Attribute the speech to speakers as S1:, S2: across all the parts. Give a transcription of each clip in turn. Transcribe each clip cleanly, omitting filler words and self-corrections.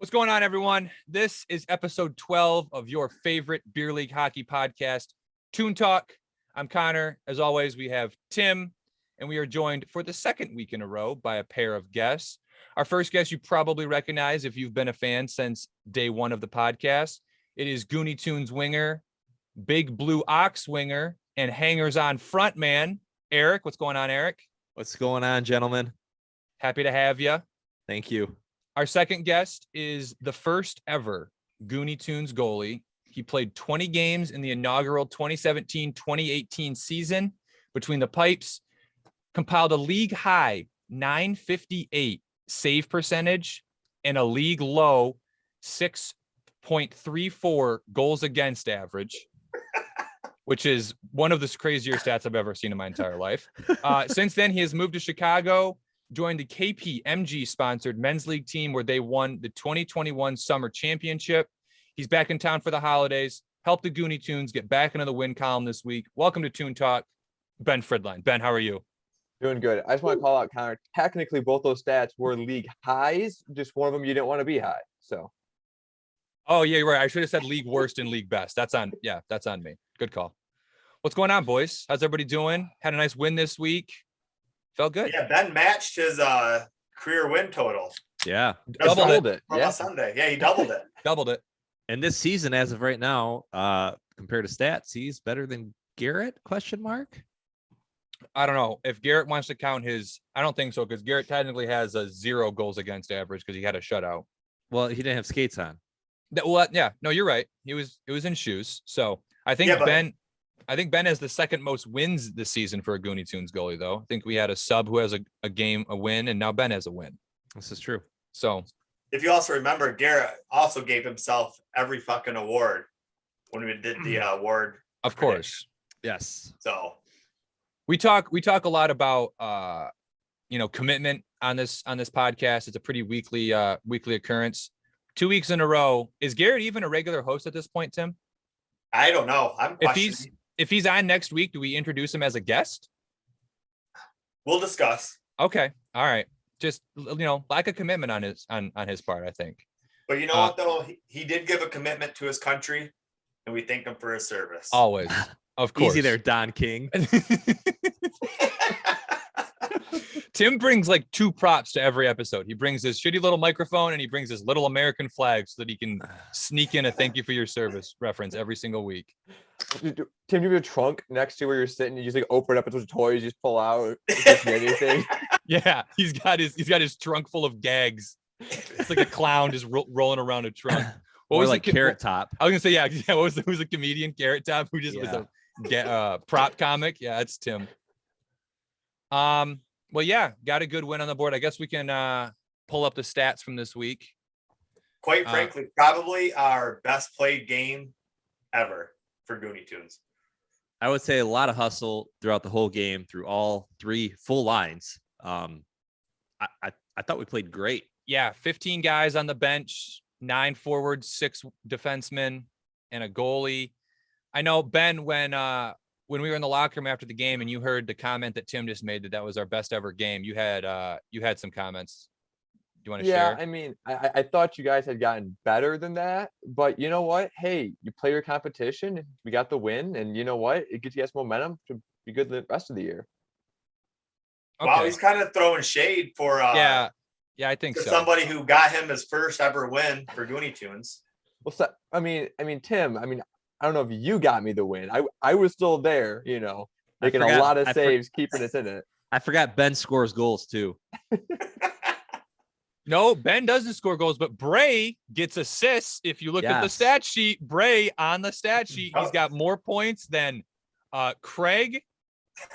S1: What's going on, everyone? This is episode 12 of your favorite beer league hockey podcast, Toon Talk. I'm Connor. As always, we have Tim, and we are joined for the second week in a row by a pair of guests. Our first guest you probably recognize if you've been a fan since day one of the podcast. It is Gooney Toon's winger, Big Blue Ox winger, and hangers-on frontman, Eric. What's going on, Eric?
S2: What's going on, gentlemen?
S1: Happy to have you.
S2: Thank you.
S1: Our second guest is the first ever Gooney Toon's goalie. He played 20 games in the inaugural 2017-2018 season between the pipes, compiled a league high 958 save percentage and a league low 6.34 goals against average, which is one of the crazier stats I've ever seen in my entire life. Since then, he has moved to Chicago, joined the KPMG sponsored men's league team where they won the 2021 summer championship. He's back in town for the holidays, helped the Gooney Toons get back into the win column this week. Welcome to Toon Talk, Ben Fridline. Ben, how are you?
S3: Doing good. I just want to call out Connor. Technically, both those stats were league highs. Just one of them you didn't want to be high. So.
S1: Oh, yeah, you're right. I should have said league worst and league best. That's on me. Good call. What's going on, boys? How's everybody doing? Had a nice win this week. Felt good.
S4: Yeah, Ben matched his career win total.
S2: Yeah.
S1: Doubled it.
S4: Yeah. Sunday. Yeah, he doubled it.
S1: Doubled it.
S2: And this season, as of right now, compared to stats, he's better than Garrett? ?
S1: I don't know if Garrett wants to count his. I don't think so, because Garrett technically has a 0 goals against average because he had a shutout.
S2: Well, he didn't have skates on.
S1: Yeah, no, you're right. It was in shoes. So I think Ben has the second most wins this season for a Gooney Toons goalie, though. I think we had a sub who has a win, and now Ben has a win.
S2: This is true.
S1: So
S4: if you also remember, Garrett also gave himself every fucking award when we did the award.
S1: Of course.
S2: Yes.
S4: So
S1: we talk a lot about commitment on this podcast. It's a pretty weekly occurrence. 2 weeks in a row. Is Garrett even a regular host at this point, Tim?
S4: I don't know. I'm questioning.
S1: If he's on next week, do we introduce him as a guest?
S4: We'll discuss.
S1: Okay. All right. Just, lack of commitment on his part, I think.
S4: But you know what, though? He did give a commitment to his country, and we thank him for his service.
S1: Always. Of course.
S2: Easy there, Don King.
S1: Tim brings like 2 props to every episode. He brings his shitty little microphone and he brings his little American flag so that he can sneak in a thank you for your service reference every single week.
S3: Tim, you have a trunk next to where you're sitting. You just like open it up, it's those toys you just pull out. Anything.
S1: Yeah, he's got his trunk full of gags. It's like a clown just rolling around a trunk.
S2: What was like Carrot Top?
S1: I was gonna say yeah. Who's a comedian Carrot Top who just was a prop comic? Yeah, that's Tim. Well, yeah, got a good win on the board. I guess we can pull up the stats from this week.
S4: Quite frankly, probably our best played game ever for Gooney Toons.
S2: I would say a lot of hustle throughout the whole game through all 3 full lines. I thought we played great.
S1: Yeah, 15 guys on the bench, 9 forwards, 6 defensemen, and a goalie. I know, Ben, when we were in the locker room after the game and you heard the comment that Tim just made that was our best ever game, you had some comments. Do you want to share?
S3: Yeah, I mean, I thought you guys had gotten better than that, but you know what? Hey, you play your competition. We got the win, and you know what? It gives you guys momentum to be good the rest of the year.
S1: Okay.
S4: Wow, he's kind of throwing shade for
S1: yeah, I think so.
S4: Somebody who got him his first ever win for Gooney Toons.
S3: Well, so, I mean, Tim. I don't know if you got me the win. I was still there, making a lot of saves, keeping us in it.
S2: I forgot Ben scores goals too.
S1: No, Ben doesn't score goals, but Bray gets assists. If you look at the stat sheet, Bray on the stat sheet, he's got more points than Craig,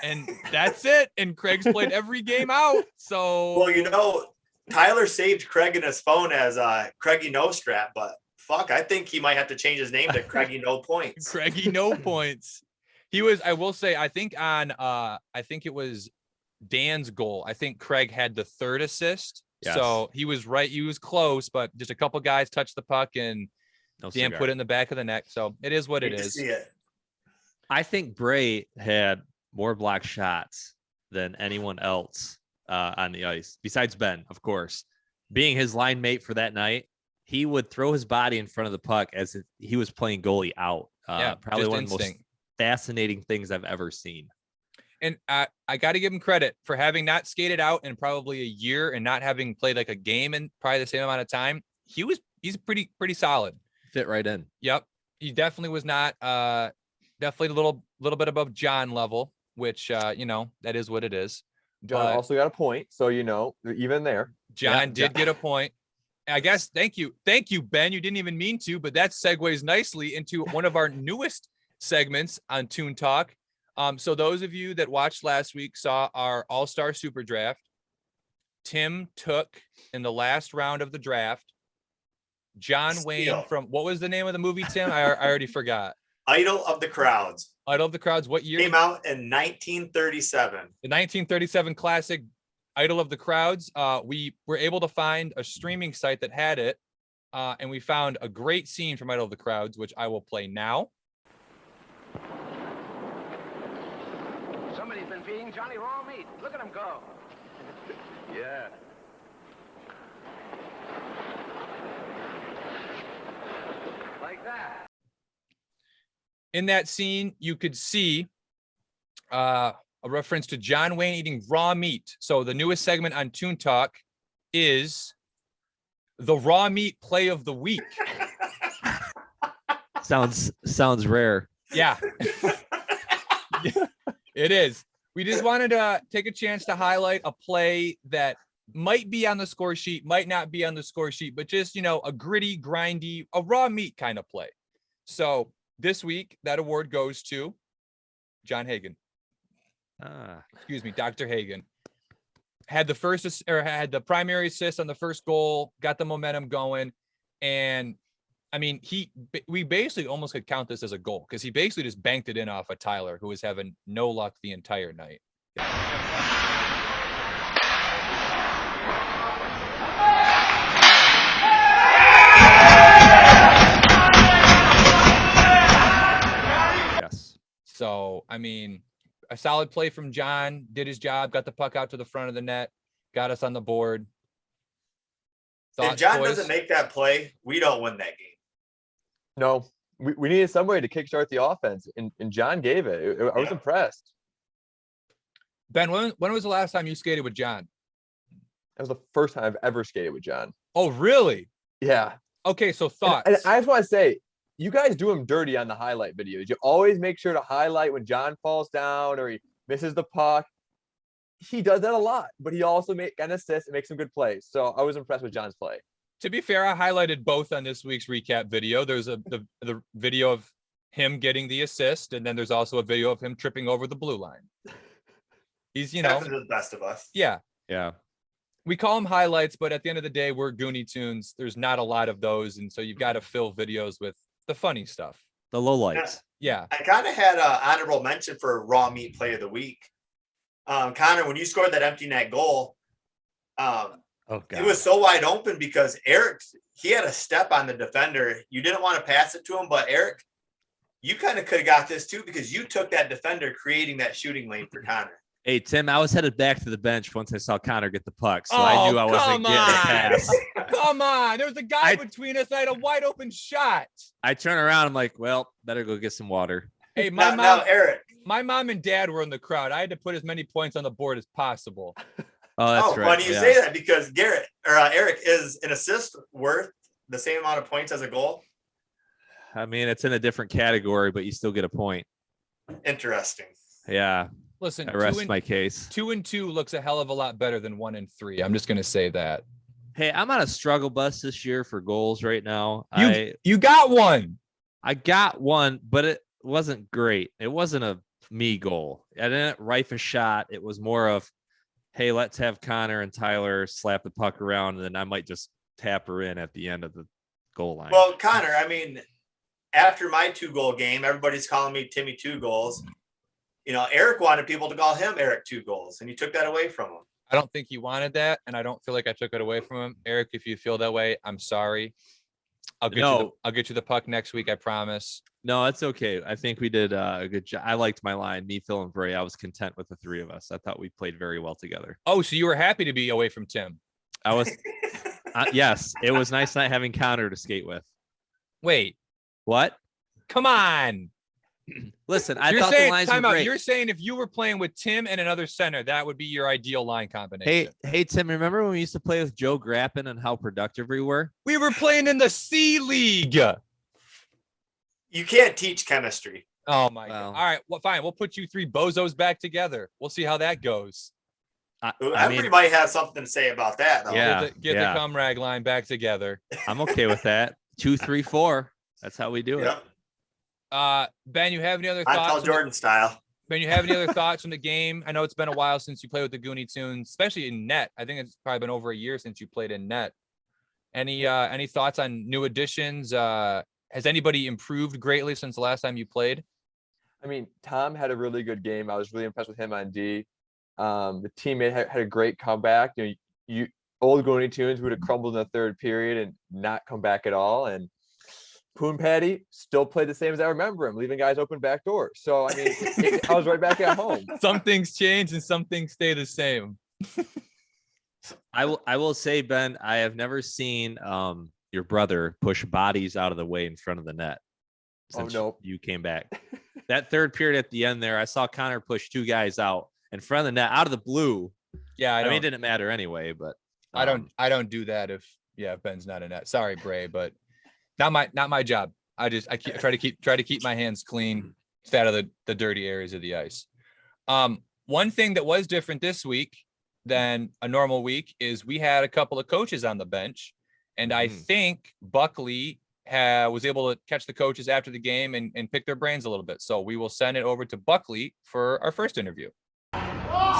S1: and that's it. And Craig's played every game out. So
S4: well, Tyler saved Craig in his phone as Craigie No Strap, but fuck, I think he might have to change his name to Craigie No Points.
S1: Craigie No Points. He was, I will say, I think it was Dan's goal. I think Craig had the 3rd assist. Yes. So he was right. He was close, but just a couple guys touched the puck and Dan put it in the back of the net. So it is what it is.
S2: I think Bray had more block shots than anyone else on the ice, besides Ben, of course. Being his line mate for that night, he would throw his body in front of the puck as if he was playing goalie out. Probably
S1: just
S2: one of the most
S1: instinct.
S2: fascinating things I've ever seen.
S1: And I got to give him credit for having not skated out in probably a year and not having played like a game in probably the same amount of time. He's pretty solid.
S2: Fit right in.
S1: Yep. He definitely was not definitely a little bit above John level, which that is what it is.
S3: John also got a point, so even there.
S1: John did get a point. I guess thank you, Ben. You didn't even mean to, but that segues nicely into one of our newest segments on Toon Talk. So those of you that watched last week saw our All-Star Super Draft. Tim took in the last round of the draft John Wayne from, what was the name of the movie, Tim? I already forgot.
S4: Idol of the Crowds.
S1: Idol of the Crowds. What year?
S4: Came out in 1937.
S1: The 1937 classic Idol of the Crowds. We were able to find a streaming site that had it, and we found a great scene from Idol of the Crowds, which I will play now.
S5: Somebody's been feeding Johnny raw meat. Look at him go. Yeah. Like that.
S1: In that scene, you could see a reference to John Wayne eating raw meat. So the newest segment on Toon Talk is the raw meat play of the week.
S2: Sounds rare.
S1: Yeah. It is. We just wanted to take a chance to highlight a play that might be on the score sheet, might not be on the score sheet, but just, a gritty, grindy, a raw meat kind of play. So this week, that award goes to John Hagen. Excuse me, Dr. Hagen. Had the primary assist on the first goal, got the momentum going. And I mean, we basically almost could count this as a goal because he basically just banked it in off of Tyler, who was having no luck the entire night.
S2: Yes.
S1: So, I mean, a solid play from John, did his job, got the puck out to the front of the net, got us on the board.
S4: If John doesn't make that play, we don't win that game.
S3: No, we needed somebody to kickstart the offense, and John gave it. I was impressed.
S1: Ben, when was the last time you skated with John?
S3: That was the first time I've ever skated with John.
S1: Oh, really?
S3: Yeah.
S1: Okay, so thoughts.
S3: And I just want to say, you guys do him dirty on the highlight videos. You always make sure to highlight when John falls down or he misses the puck. He does that a lot, but he also got an assist and makes some good plays. So I was impressed with John's play.
S1: To be fair, I highlighted both on this week's recap video. There's the video of him getting the assist, and then there's also a video of him tripping over the blue line. He's,
S4: the best of us.
S1: Yeah.
S2: Yeah.
S1: We call them highlights, but at the end of the day, we're Gooney Toons. There's not a lot of those, and so you've got to fill videos with the funny stuff.
S2: The lowlights.
S1: Yeah.
S4: I kind of had an honorable mention for raw meat play of the week. Connor, when you scored that empty net goal, it was so wide open because Eric, he had a step on the defender. You didn't want to pass it to him, but Eric, you kind of could have got this too because you took that defender, creating that shooting lane for Connor.
S2: Hey, Tim, I was headed back to the bench once I saw Connor get the puck, so I knew I wasn't getting a pass.
S1: Come on. There was a guy between us. I had a wide open shot.
S2: I turn around. I'm like, well, better go get some water.
S1: Hey,
S4: now, Eric.
S1: My mom and dad were in the crowd. I had to put as many points on the board as possible.
S2: Oh, that's right.
S4: Funny you say that because Eric is an assist worth the same amount of points as a goal.
S2: I mean, it's in a different category, but you still get a point.
S4: Interesting.
S2: Yeah.
S1: Listen,
S2: I rest my case.
S1: 2 and 2 looks a hell of a lot better than 1 and 3. I'm just going to say that.
S2: Hey, I'm on a struggle bus this year for goals right now.
S1: You got one.
S2: I got one, but it wasn't great. It wasn't a me goal. I didn't rife a shot. It was more of, hey, let's have Connor and Tyler slap the puck around, and then I might just tap her in at the end of the goal line.
S4: Well, Connor, I mean, after my 2-goal game, everybody's calling me Timmy 2 goals. Eric wanted people to call him Eric 2 goals, and you took that away from him.
S1: I don't think he wanted that, and I don't feel like I took it away from him. Eric, if you feel that way, I'm sorry. I'll get you the puck next week, I promise.
S2: No, it's okay. I think we did a good job. I liked my line. Me, Phil, and Bray. I was content with the 3 of us. I thought we played very well together.
S1: Oh, so you were happy to be away from Tim?
S2: I was. Yes, it was nice not having Connor to skate with.
S1: Wait,
S2: What?
S1: come on.
S2: Listen, I
S1: You're
S2: thought
S1: saying,
S2: the lines were
S1: time out.
S2: great.
S1: You're saying if you were playing with Tim and another center, that would be your ideal line combination.
S2: Hey, Tim, remember when we used to play with Joe Grappin and how productive we were?
S1: We were playing in the C League.
S4: You can't teach chemistry.
S1: Oh my
S2: Well.
S1: God. All right. Well, fine. We'll put you three bozos back together. We'll see how that goes.
S4: Everybody might have something to say about that, though.
S2: Yeah.
S1: Get the comrade line back together.
S2: I'm okay with that. 2, 3, 4. That's how we do it.
S4: Yep.
S1: Ben, you have any other
S4: I
S1: thoughts?
S4: tell Jordan style.
S1: Ben, you have any other thoughts from the game? I know it's been a while since you played with the Gooney Toons, especially in net. I think it's probably been over a year since you played in net. Any thoughts on new additions? Has anybody improved greatly since the last time you played?
S3: I mean, Tom had a really good game. I was really impressed with him on D. The teammate had a great comeback. You old Gooney Toons would have crumbled in the third period and not come back at all. And Poon Patty still played the same as I remember him, leaving guys open back doors. So I mean, I was right back at home.
S1: Some things change and some things stay the same.
S2: I will say, Ben, I have never seen your brother push bodies out of the way in front of the net since
S3: no.
S2: you came back. That third period at the end there, I saw Connor push 2 guys out in front of the net out of the blue.
S1: Yeah,
S2: I mean, it didn't matter anyway, but
S1: I don't do that if Ben's not in net. Sorry, Bray, but not my job. I try to keep my hands clean, stay out of the dirty areas of the ice. One thing that was different this week than a normal week is we had a couple of coaches on the bench, and I think Buckley was able to catch the coaches after the game and pick their brains a little bit. So we will send it over to Buckley for our first interview.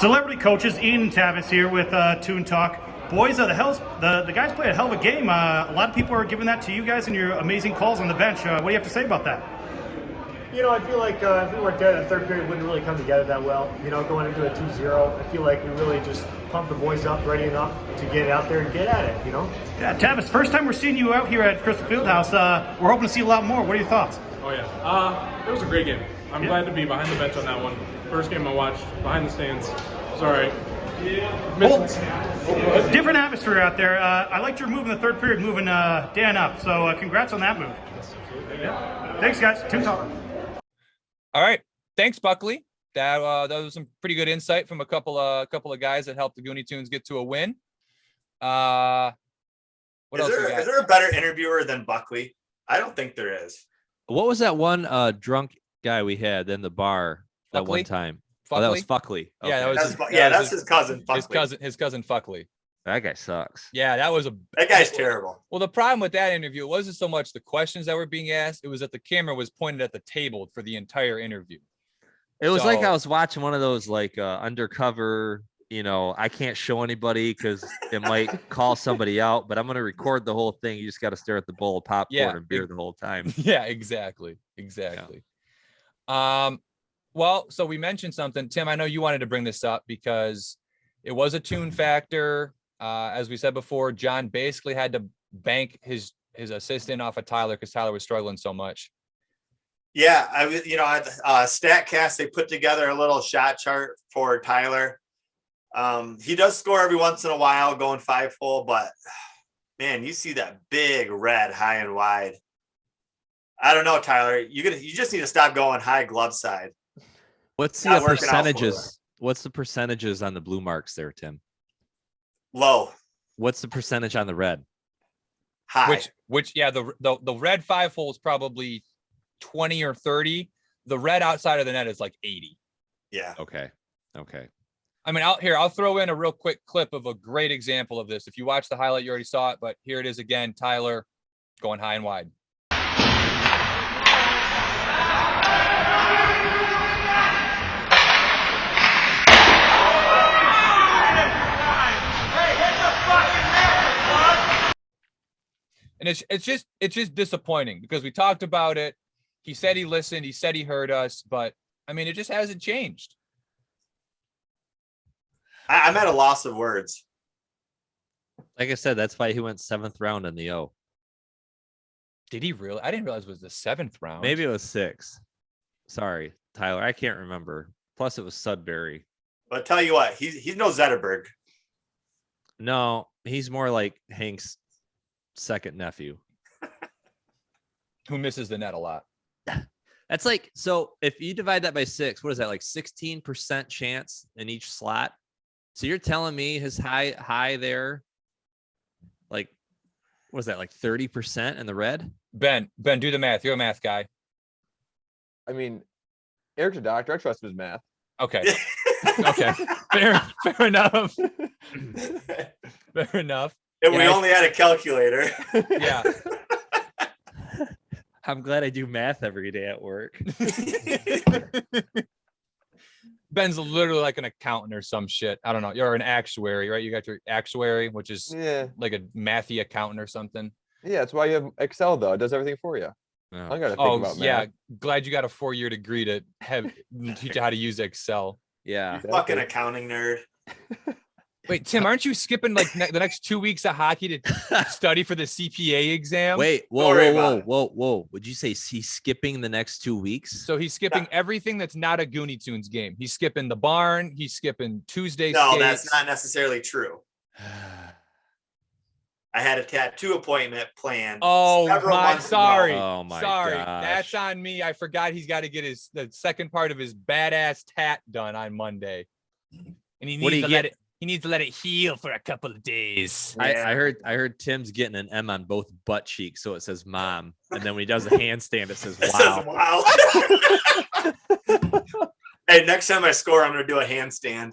S6: Celebrity coaches, Ian and Tavis here with Toon Talk. Boys, the guys played a hell of a game. A lot of people are giving that to you guys and your amazing calls on the bench. What do you have to say about that?
S7: I feel like if we weren't there, the third period wouldn't really come together that well. Going into a 2-0, I feel like we really just pumped the boys up ready enough to get out there and get at it,
S6: Yeah, Tavis, first time we're seeing you out here at Crystal Fieldhouse. We're hoping to see a lot more. What are your thoughts?
S8: Oh, yeah. It was a great game. I'm glad to be behind the bench on that one. First game I watched, behind the stands. It's all right.
S6: Different atmosphere out there. I liked your move in the third period, moving Dan up. So congrats on that move. Yeah. Thanks, guys. Toon Talk.
S1: All right. Thanks, Buckley. That was some pretty good insight from a couple of guys that helped the Gooney Toons get to a win. What else?
S4: Is there a better interviewer than Buckley? I don't think there is.
S2: what was that one drunk guy we had in the bar that one time? Oh, that was Fuckley. Okay.
S1: Yeah,
S4: that's his cousin. Fuckley.
S1: His cousin Fuckley.
S2: That guy sucks.
S1: Yeah,
S4: that guy's terrible.
S1: Well, the problem with that interview wasn't so much the questions that were being asked; it was that the camera was pointed at the table for the entire interview.
S2: It was like I was watching one of those like undercover. I can't show anybody because it might call somebody out, but I'm going to record the whole thing. You just got to stare at the bowl of popcorn and beer the whole time.
S1: Yeah, exactly. Yeah. Well, so we mentioned something, Tim. I know you wanted to bring this up because it was a tune factor. As we said before, John basically had to bank his assistant off of Tyler because Tyler was struggling so much.
S4: Yeah, at StatCast, they put together a little shot chart for Tyler. He does score every once in a while, going 5-hole, but man, you see that big red high and wide. I don't know, Tyler. You just need to stop going high glove side.
S2: What's the percentages? What's the percentages on the blue marks there, Tim?
S4: Low.
S2: What's the percentage on the red?
S4: High.
S1: The red 5-hole is probably 20 or 30. The red outside of the net is like 80.
S4: Yeah.
S2: Okay.
S1: I mean, I'll throw in a real quick clip of a great example of this. If you watch the highlight, you already saw it, but here it is again. Tyler going high and wide. And it's just disappointing because we talked about it. He said he listened. He said he heard us, but I mean, it just hasn't changed.
S4: I'm at a loss of words.
S2: Like I said, that's why he went 7th round in the O.
S1: Did he really? I didn't realize it was the 7th round.
S2: Maybe it was 6. Sorry, Tyler. I can't remember. Plus, it was Sudbury.
S4: But tell you what, he's no Zetterberg.
S2: No, he's more like Hank's second nephew.
S1: Who misses the net a lot.
S2: That's like, so if you divide that by 6, what is that, like 16% chance in each slot? So you're telling me his high there, like, what is that, like 30% in the red?
S1: Ben, do the math. You're a math guy.
S3: I mean, Eric's a doctor. I trust his math.
S1: Okay. Okay. Fair enough. Fair enough.
S4: If we only had a calculator.
S1: Yeah.
S2: I'm glad I do math every day at work.
S1: Ben's literally like an accountant or some shit. I don't know. You're an actuary, right? You got your actuary, which is like a mathy accountant or something.
S3: Yeah, that's why you have Excel, though. It does everything for you.
S2: Oh.
S3: I gotta think about math.
S1: Yeah. Glad you got a 4-year degree to teach you how to use Excel.
S2: Yeah.
S4: Fucking accounting nerd.
S1: Wait, Tim, aren't you skipping like the next 2 weeks of hockey to study for the CPA exam?
S2: Wait, whoa. Would you say he's skipping the next 2 weeks?
S1: So he's skipping everything that's not a Gooney Tunes game. He's skipping the barn. He's skipping Tuesday.
S4: No,
S1: skates.
S4: that's not necessarily true. I had a tattoo appointment planned.
S1: Oh
S4: several
S1: my,
S4: months
S1: sorry.
S4: ago.
S2: Oh my
S1: sorry.
S2: gosh.
S1: That's on me. I forgot he's got to get the second part of his badass tat done on Monday. And he needs to let it. He needs to let it heal for a couple of days.
S2: I heard Tim's getting an M on both butt cheeks, so it says mom. And then when he does a handstand, it says wow.
S4: It says, wow. Hey, next time I score, I'm gonna do a handstand.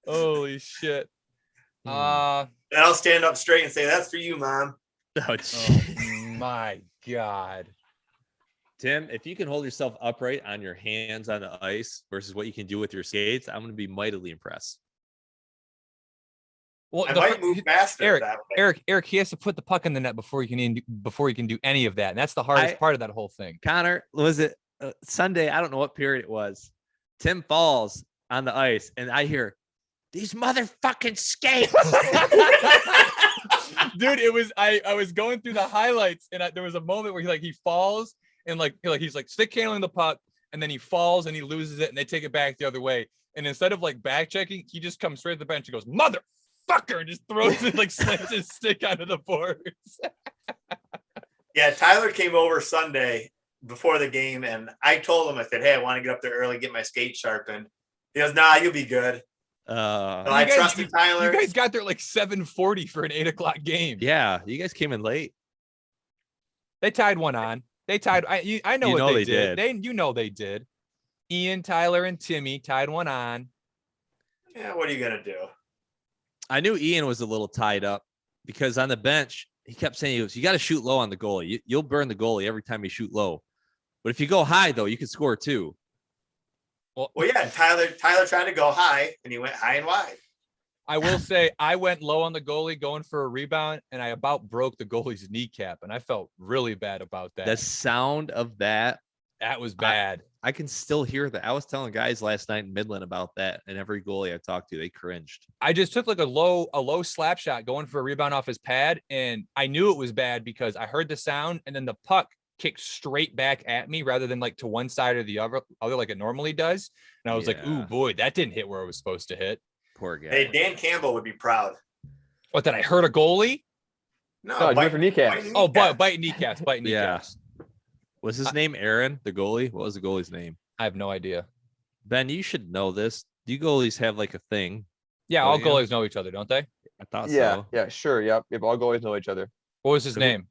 S1: Holy shit.
S4: And I'll stand up straight and say, "That's for you, Mom."
S2: Oh,
S1: my God.
S2: Tim, if you can hold yourself upright on your hands on the ice versus what you can do with your skates, I'm going to be mightily impressed.
S1: Well,
S4: I might move faster.
S1: Eric, he has to put the puck in the net before he can do any of that, and that's the hardest part of that whole thing.
S2: Connor, was it Sunday? I don't know what period it was. Tim falls on the ice, and I hear these motherfucking skates.
S1: Dude, it was I was going through the highlights, and there was a moment where he falls. And he's like stick handling the puck, and then he falls and he loses it, and they take it back the other way. And instead of like back checking, he just comes straight to the bench and goes, "Motherfucker!" and just throws it, like slams his stick onto the boards.
S4: Yeah, Tyler came over Sunday before the game, and I told him, I said, "Hey, I want to get up there early, get my skate sharpened." He goes, "Nah, you'll be good." So I trusted Tyler.
S1: You guys got there like 7:40 for an 8:00 game.
S2: Yeah, you guys came in late.
S1: They tied one on. They tied. I know what they did. They did. Ian, Tyler, and Timmy tied one on.
S4: Yeah, what are you gonna do?
S2: I knew Ian was a little tied up because on the bench he kept saying, "You got to shoot low on the goalie. You'll burn the goalie every time you shoot low. But if you go high, though, you can score too."
S4: Well, yeah. Tyler tried to go high, and he went high and wide.
S1: I will say I went low on the goalie going for a rebound, and I about broke the goalie's kneecap, and I felt really bad about that.
S2: The sound of that
S1: was bad.
S2: I can still hear that. I was telling guys last night in Midland about that, and every goalie I talked to, they cringed.
S1: I just took like a low slap shot going for a rebound off his pad, and I knew it was bad because I heard the sound, and then the puck kicked straight back at me rather than like to one side or the other like it normally does. And I was like, "Ooh, boy, that didn't hit where it was supposed to hit."
S2: Poor guy.
S4: Hey, Dan Campbell would be proud.
S1: What, that I hurt a goalie?
S4: No,
S3: for kneecaps.
S1: Biting kneecaps.
S2: Yeah. Was his name Aaron, the goalie? What was the goalie's name?
S1: I have no idea.
S2: Ben, you should know this. Do you goalies have like a thing?
S1: Yeah, all goalies know each other, don't they?
S2: I thought
S3: so.
S2: So.
S3: Yeah, sure. Yep. All goalies know each other.
S1: What was his name?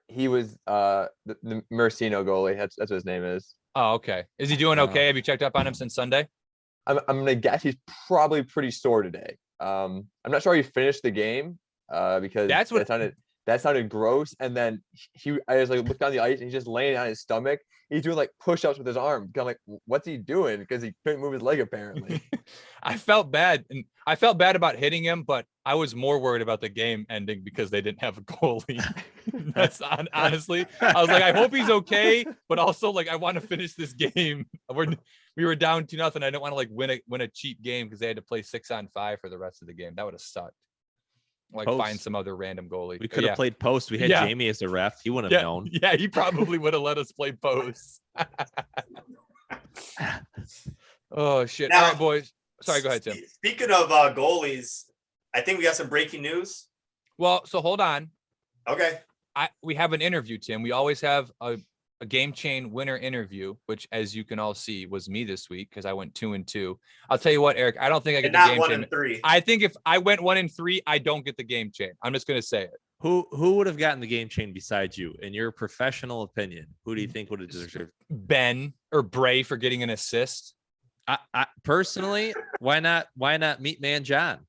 S3: He was the Mercino goalie. That's what his name is.
S1: Oh, okay. Is he doing okay? Have you checked up on him since Sunday?
S3: I'm gonna guess he's probably pretty sore today. I'm not sure he finished the game because that sounded gross. And then I just like looked down the ice and he's just laying on his stomach. He's doing like push-ups with his arm. I'm like, what's he doing? Because he couldn't move his leg apparently.
S1: I felt bad, and I felt bad about hitting him, but I was more worried about the game ending because they didn't have a goalie. That's honestly, I was like, I hope he's okay, but also like I want to finish this game. We were down 2-0. I didn't want to like win a cheap game because they had to play 6-on-5 for the rest of the game. That would have sucked. Like
S2: Post.
S1: Find some other random goalie.
S2: We could have played post. We had Jamie as the ref. He wouldn't have known.
S1: Yeah, he probably would have let us play post. Oh shit!
S4: Now,
S1: all right, boys. Sorry, go ahead, Tim.
S4: Speaking of goalies, I think we got some breaking news.
S1: Well, so hold on.
S4: Okay.
S1: We have an interview, Tim. We always have a game chain winner interview, which, as you can all see, was me this week because I went 2-2. I'll tell you what, Eric, I don't think I get the game chain.
S4: 1-3.
S1: I think if I went 1-3, I don't get the game chain. I'm just gonna say it.
S2: Who would have gotten the game chain besides you? In your professional opinion, who do you think would have deserved?
S1: Ben or Bray for getting an assist?
S2: I personally, why not Meat Man John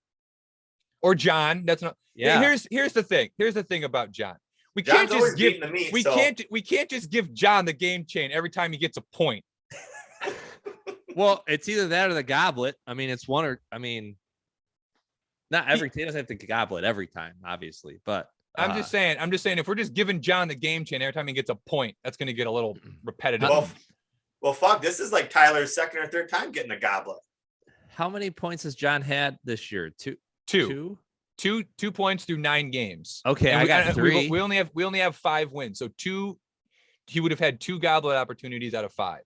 S1: or John? That's not.
S2: Yeah.
S1: Here's the thing. Here's the thing about John. We
S4: John's
S1: can't just
S4: always
S1: give.
S4: beating the meat,
S1: We
S4: so-
S1: can't just give John the game chain every time he gets a point.
S2: Well, it's either that or the goblet. I mean, it's one or not every. He doesn't have to goblet every time, obviously, but.
S1: I'm just saying. If we're just giving John the game chain every time he gets a point, that's going to get a little repetitive.
S4: Well, fuck. This is like Tyler's second or third time getting a goblet.
S2: How many points has John had this year? Two
S1: points through 9 games.
S2: Okay,
S1: And
S2: I got 3.
S1: We only have 5 wins, so 2. He would have had 2 goblet opportunities out of 5,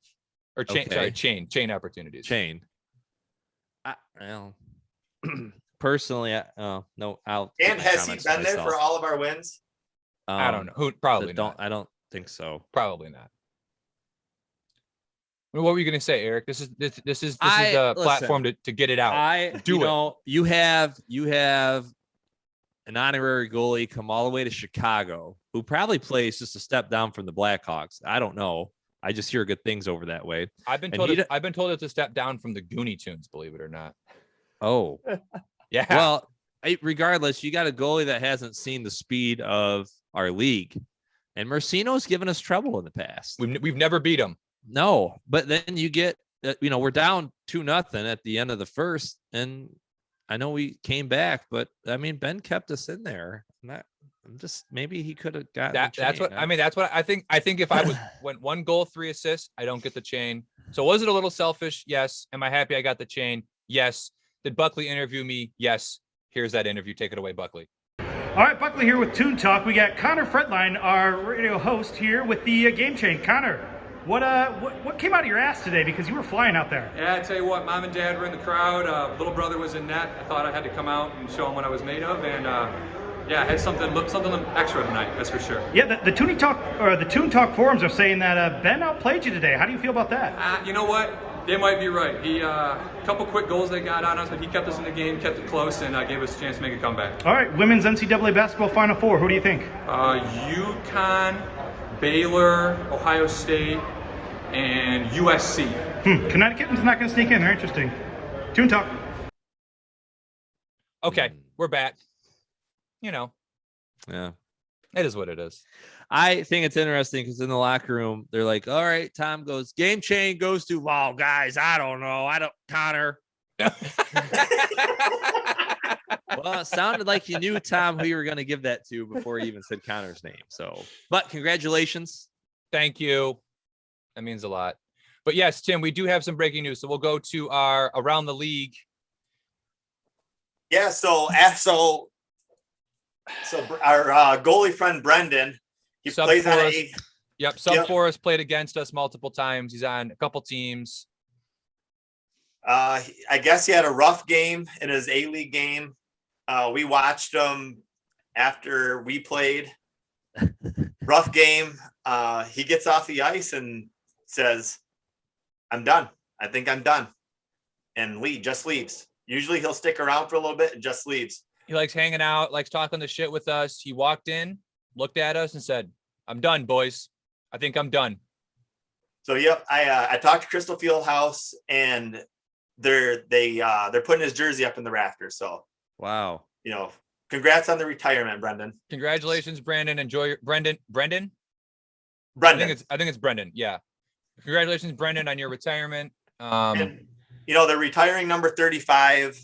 S1: or chain.
S2: Okay.
S1: Sorry, chain opportunities.
S2: Chain. Well, personally, no. I'll. keep
S4: And
S2: my
S4: has he
S2: comments
S4: been
S2: to
S4: there
S2: myself.
S4: for all of our wins?
S1: I don't know. Who? Probably not.
S2: I don't think so.
S1: Probably not. What were you going to say, Eric? This is
S2: listen,
S1: the platform to get it out.
S2: You have an honorary goalie come all the way to Chicago who probably plays just a step down from the Blackhawks. I don't know. I just hear good things over that way.
S1: I've been told it's a step down from the Gooney Toons, believe it or not.
S2: Oh,
S1: yeah.
S2: Well, regardless, you got a goalie that hasn't seen the speed of our league, and Mercino's given us trouble in the past.
S1: We've never beat him.
S2: No, but then you get, we're down 2-0 at the end of the first, and I know we came back, but I mean, Ben kept us in there. Maybe he could have gotten
S1: that. That's what I mean. That's what I think. I think if I went 1 goal, 3 assists, I don't get the chain. So was it a little selfish? Yes. Am I happy I got the chain? Yes. Did Buckley interview me? Yes. Here's that interview. Take it away, Buckley.
S6: All right, Buckley here with Toon Talk. We got Connor Fretline, our radio host, here with the game chain. Connor, what came out of your ass today? Because you were flying out there.
S9: Yeah, I tell you what, Mom and Dad were in the crowd. Little brother was in net. I thought I had to come out and show him what I was made of, and yeah, I had something extra tonight. That's for sure.
S6: Yeah, the Toon Talk forums are saying that Ben outplayed you today. How do you feel about that?
S9: You know what? They might be right. He a couple quick goals they got on us, but he kept us in the game, kept it close, and gave us a chance to make a comeback.
S6: All right, women's NCAA basketball Final Four. Who do you think?
S9: UConn, Baylor, Ohio State, and USC.
S6: Connecticut is not going to sneak in. They're interesting. Toon Talk.
S1: Okay, we're back.
S2: Yeah,
S1: it is what it is.
S2: I think it's interesting because in the locker room, they're like, all right, Tom goes, game chain goes to, wow, guys, I don't know. Connor. Well, it sounded like you knew, Tom, who you were going to give that to before you even said Connor's name. So, but congratulations.
S1: Thank you. That means a lot. But yes, Tim, we do have some breaking news. So we'll go to our Around the League.
S4: Yeah, so our goalie friend Brendan, he plays on a.
S1: Yep, for us, played against us multiple times. He's on a couple teams.
S4: I guess he had a rough game in his A-League game. We watched him after we played. Rough game. He gets off the ice and says, "I'm done. I think I'm done," and just leaves. Usually he'll stick around for a little bit and just leaves.
S1: He likes hanging out, likes talking the shit with us. He walked in, looked at us, and said, "I'm done, boys. I think I'm done."
S4: So yep, I talked to Crystal Fieldhouse, and they're putting his jersey up in the rafters. So
S2: wow,
S4: congrats on the retirement, Brendan.
S1: Congratulations, Brandon. Enjoy your Brendan.
S4: Brendan.
S1: I think it's Brendan. Yeah. Congratulations, Brendan, on your retirement.
S4: They're retiring number 35.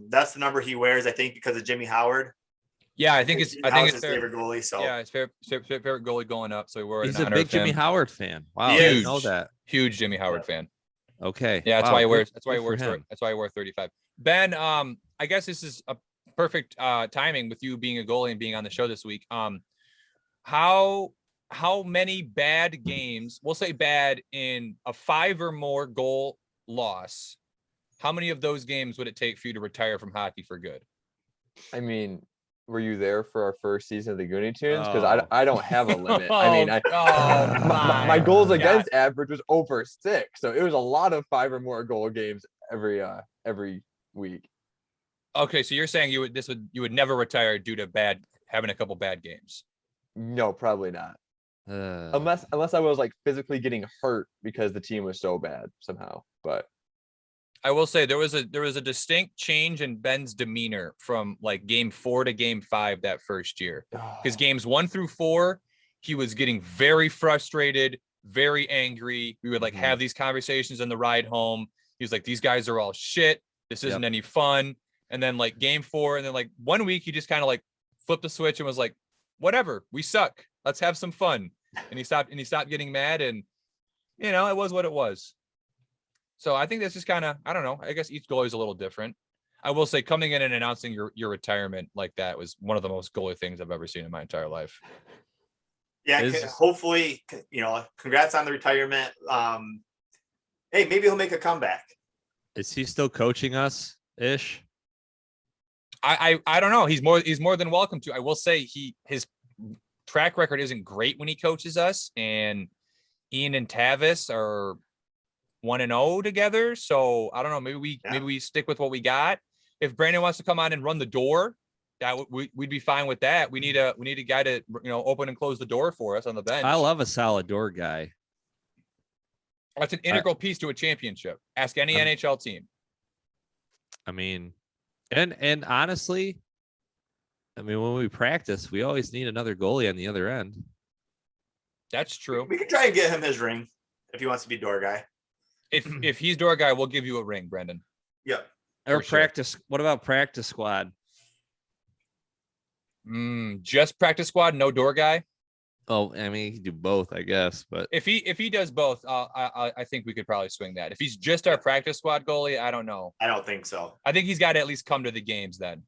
S4: That's the number he wears, I think, because of Jimmy Howard.
S1: Yeah, I think it's
S4: his favorite goalie. So
S1: yeah, his favorite goalie going up. So we're
S2: he's a big Jimmy Howard fan. Wow, I didn't know that.
S1: Huge Jimmy Howard fan.
S2: Okay.
S1: Yeah, that's why he wears. That's why he wears. That's why he wore 35. Ben, I guess this is a perfect timing with you being a goalie and being on the show this week. How many bad games? We'll say bad in a 5 or more goal loss. how many of those games would it take for you to retire from hockey for good?
S3: I mean, were you there for our first season of the Gooney Tunes? Because
S2: Oh.
S3: I don't have a limit. My
S1: my
S3: goals
S1: God.
S3: against average was over 6, so it was a lot of 5 or more goal games every week.
S1: Okay, so you're saying you would never retire due to having a couple bad games.
S3: No, probably not. Unless I was like physically getting hurt because the team was so bad somehow. But
S1: I will say there was a distinct change in Ben's demeanor from like game 4 to game 5 that first year. Because games 1 through 4, he was getting very frustrated, very angry. We would like have these conversations on the ride home. He was like, these guys are all shit. This isn't any fun. And then like game 4, and then like 1 week, he just kind of like flipped the switch and was like, whatever, we suck. Let's have some fun. And he stopped getting mad, and it was what it was. So I think that's just kind of, I don't know. I guess each goalie is a little different. I will say coming in and announcing your retirement like that was one of the most goalie things I've ever seen in my entire life.
S4: Yeah, hopefully, congrats on the retirement. Hey, maybe he'll make a comeback.
S2: Is he still coaching us ish?
S1: I don't know. He's more than welcome to. I will say his track record isn't great when he coaches us, and Ian and Tavis are 1-0 together. So I don't know. Maybe we stick with what we got. If Brandon wants to come on and run the door, we'd be fine with that. We need a guy to open and close the door for us on the bench.
S2: I love a solid door guy.
S1: That's an integral piece to a championship. Ask any NHL team.
S2: I mean, and honestly, when we practice, we always need another goalie on the other end.
S1: That's true.
S4: We could try and get him his ring if he wants to be door guy.
S1: If he's door guy, we'll give you a ring, Brendan.
S4: Yep.
S2: Or practice. Sure. What about practice squad?
S1: Just practice squad, no door guy.
S2: Oh, I mean, he can do both, I guess. But
S1: if he does both, I think we could probably swing that. If he's just our practice squad goalie, I don't know.
S4: I don't think so.
S1: I think he's got to at least come to the games then.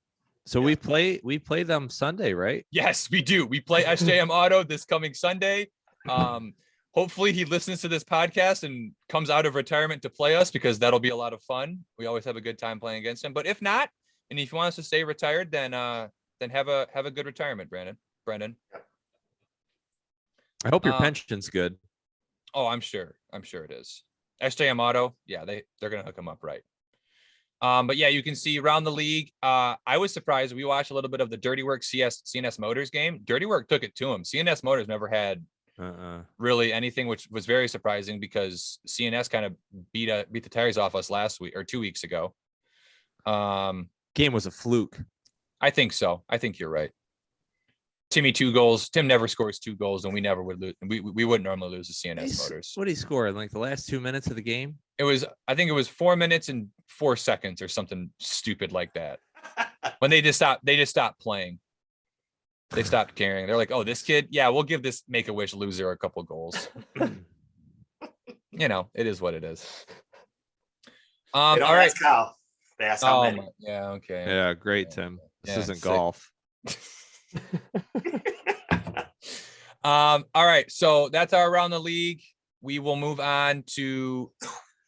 S2: So we play them Sunday, right?
S1: Yes, we do. We play SJM Auto this coming Sunday. Hopefully he listens to this podcast and comes out of retirement to play us, because that'll be a lot of fun. We always have a good time playing against him. But if not, and if he wants to stay retired, then have a good retirement, Brendan.
S2: I hope your pension's good.
S1: Oh, I'm sure it is. SJM Auto, yeah, they're gonna hook him up right. But yeah, you can see around the league. I was surprised. We watched a little bit of the Dirty Work CNS Motors game. Dirty Work took it to him. CNS Motors never had really anything, which was very surprising because CNS kind of beat the tires off us last week or 2 weeks ago.
S2: Game was a fluke.
S1: I think so. I think you're right. Timmy 2 goals. Tim never scores 2 goals, and we never would lose. We wouldn't normally lose to CNS Motors.
S2: What did he score in like the last 2 minutes of the game?
S1: I think it was 4 minutes and 4 seconds or something stupid like that. When they just stopped playing. They stopped caring. They're like, oh, this kid, yeah, we'll give this Make-A-Wish loser a couple goals. It is what it is. All right,
S4: Kyle. They asked how many.
S1: Yeah, okay.
S2: Yeah, great, Tim. This isn't golf.
S1: All right, so that's our around the league. We will move on to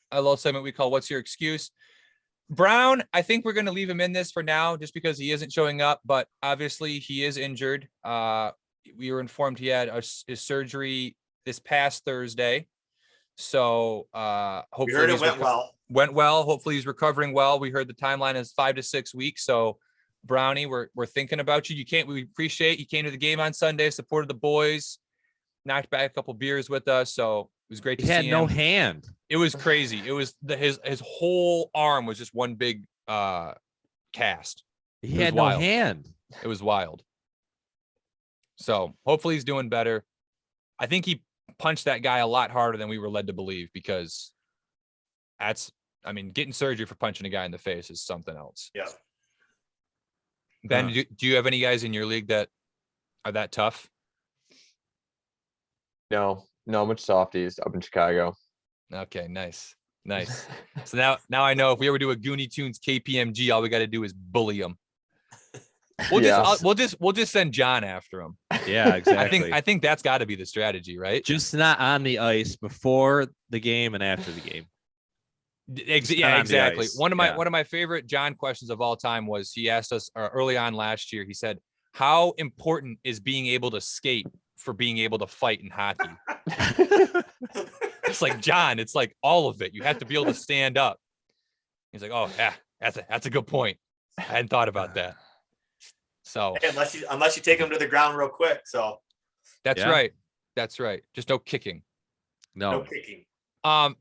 S1: a little segment we call What's Your Excuse? Brown, I think we're going to leave him in this for now just because he isn't showing up, but obviously he is injured. We were informed he had his surgery this past Thursday. So hopefully
S4: we heard it went well.
S1: Hopefully he's recovering well. We heard the timeline is 5 to 6 weeks. So Brownie, we're thinking about you. We appreciate you came to the game on Sunday, supported the boys, knocked back a couple beers with us. So it was great to see him.
S2: He had no hand.
S1: It was crazy. It was his whole arm was just one big cast.
S2: He had no hand.
S1: It was wild. So hopefully he's doing better. I think he punched that guy a lot harder than we were led to believe, because getting surgery for punching a guy in the face is something else.
S4: Yeah.
S1: Ben, do you have any guys in your league that are that tough?
S3: No, much softies up in Chicago.
S1: Okay, nice. So now I know if we ever do a Gooney Toons KPMG, all we got to do is bully them. We'll just send John after him.
S2: Yeah, exactly.
S1: I think that's got to be the strategy, right?
S2: Just not on the ice before the game and after the game.
S1: Yeah, exactly.
S2: ice.
S1: One of
S2: Yeah.
S1: my favorite John questions of all time was he asked us early on last year. He said, "How important is being able to skate for being able to fight in hockey?" It's like, John, it's like all of it. You have to be able to stand up. He's like, "Oh yeah, that's a good point. I hadn't thought about that." So
S4: Hey, unless you take him to the ground real quick. So
S1: that's
S2: Yeah.
S1: right. That's right. Just no kicking.
S4: no
S2: No.
S4: kicking.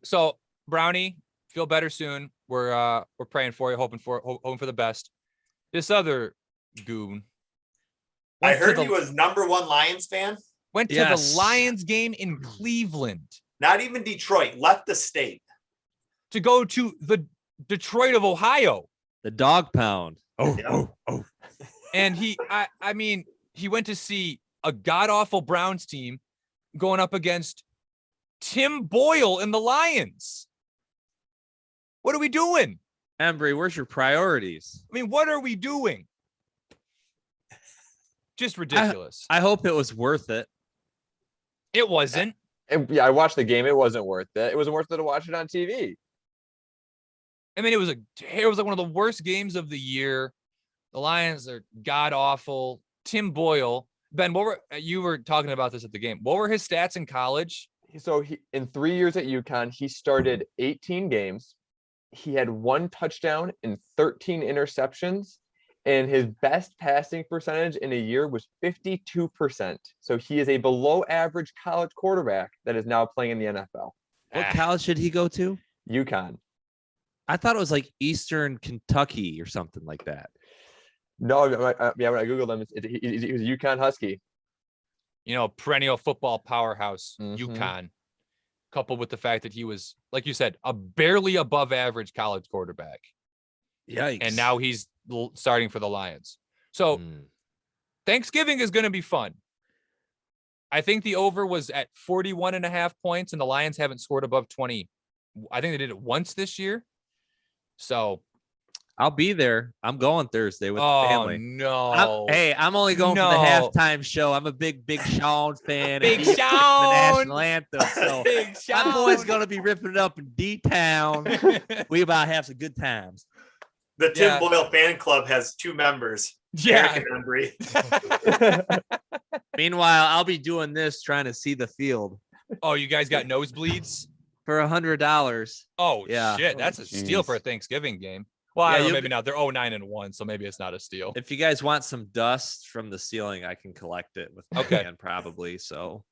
S1: So Brownie, feel better soon. We're praying for you, hoping for the best. This other goon
S4: I
S1: went to
S4: heard
S1: the-
S4: he was #1 Lions fan.
S1: went to
S2: Yes.
S1: the Lions game in Cleveland
S4: Not even Detroit. Left the state.
S1: to go to the Detroit of Ohio.
S2: The dog pound.
S4: Yeah.
S1: And I mean, he went to see a god-awful Browns team going up against Tim Boyle and the Lions. What are we doing?
S2: Embry, where's your priorities?
S1: I mean, what are we doing? Just ridiculous.
S2: I hope it was worth it.
S1: It wasn't.
S3: Yeah, I watched the game. It wasn't worth it. It wasn't worth it to watch it on TV.
S1: I mean, it was like one of the worst games of the year. The Lions are god awful. Tim Boyle, Ben, you were talking about this at the game. What were his stats in college?
S3: So in 3 years at UConn, he started 18 games. He had 1 touchdown and 13 interceptions. And his best passing percentage in a year was 52%. So he is a below average college quarterback that is now playing in the NFL.
S2: What college did he go to?
S3: UConn.
S2: I thought it was like Eastern Kentucky or something like that.
S3: No, yeah, when I Googled him, he was a UConn Husky.
S1: You know, perennial football powerhouse,
S3: Mhm.
S1: UConn, coupled with the fact that he was, like you said, a barely above average college quarterback.
S2: Yikes.
S1: And now he's starting for the Lions. So Thanksgiving is going to be fun. I think the over was at 41.5 points, and the Lions haven't scored above 20. I think they did it once this year. So
S2: I'll be there. I'm going Thursday with the family.
S1: No.
S2: I'm only going for the halftime show. I'm a big Sean fan.
S1: Big
S2: He's
S1: Sean.
S2: the national anthem. So
S1: Big
S2: my
S1: Sean.
S2: boy's gonna be ripping it up in D-Town. We about have some good times.
S4: The Tim
S1: Yeah.
S4: Boyle fan club has 2 members.
S1: Yeah.
S4: Eric and Embry.
S2: Meanwhile, I'll be doing this trying to see the field
S1: Oh, you guys got nosebleeds?
S2: for $100.
S1: Oh,
S2: Yeah.
S1: shit. That's a steal
S3: jeez.
S1: for a Thanksgiving game. Well, I
S2: Yeah,
S1: don't know,
S2: you'll
S1: maybe not. They're 9-1, so maybe it's not a steal.
S2: If you guys want some dust from the ceiling, I can collect it with my
S1: Okay.
S2: hand probably. So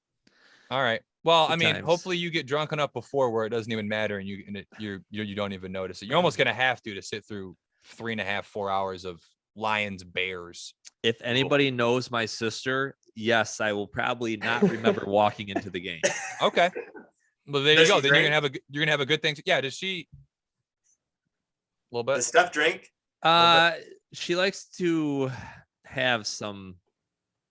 S1: All right. Well,
S2: Good
S1: I mean,
S2: times.
S1: hopefully you get drunk enough before where it doesn't even matter, and you don't even notice it. You're almost gonna have to sit through 3.5, 4 hours of Lions Bears.
S2: if anybody knows my sister, yes, I will probably not remember walking into the game.
S1: Okay. Well, there you
S4: Does
S1: go.
S4: she
S1: Then
S4: drink?
S1: you're gonna have a good thing. Yeah. Does she? A little bit.
S4: Does Steph drink?
S2: She likes to have some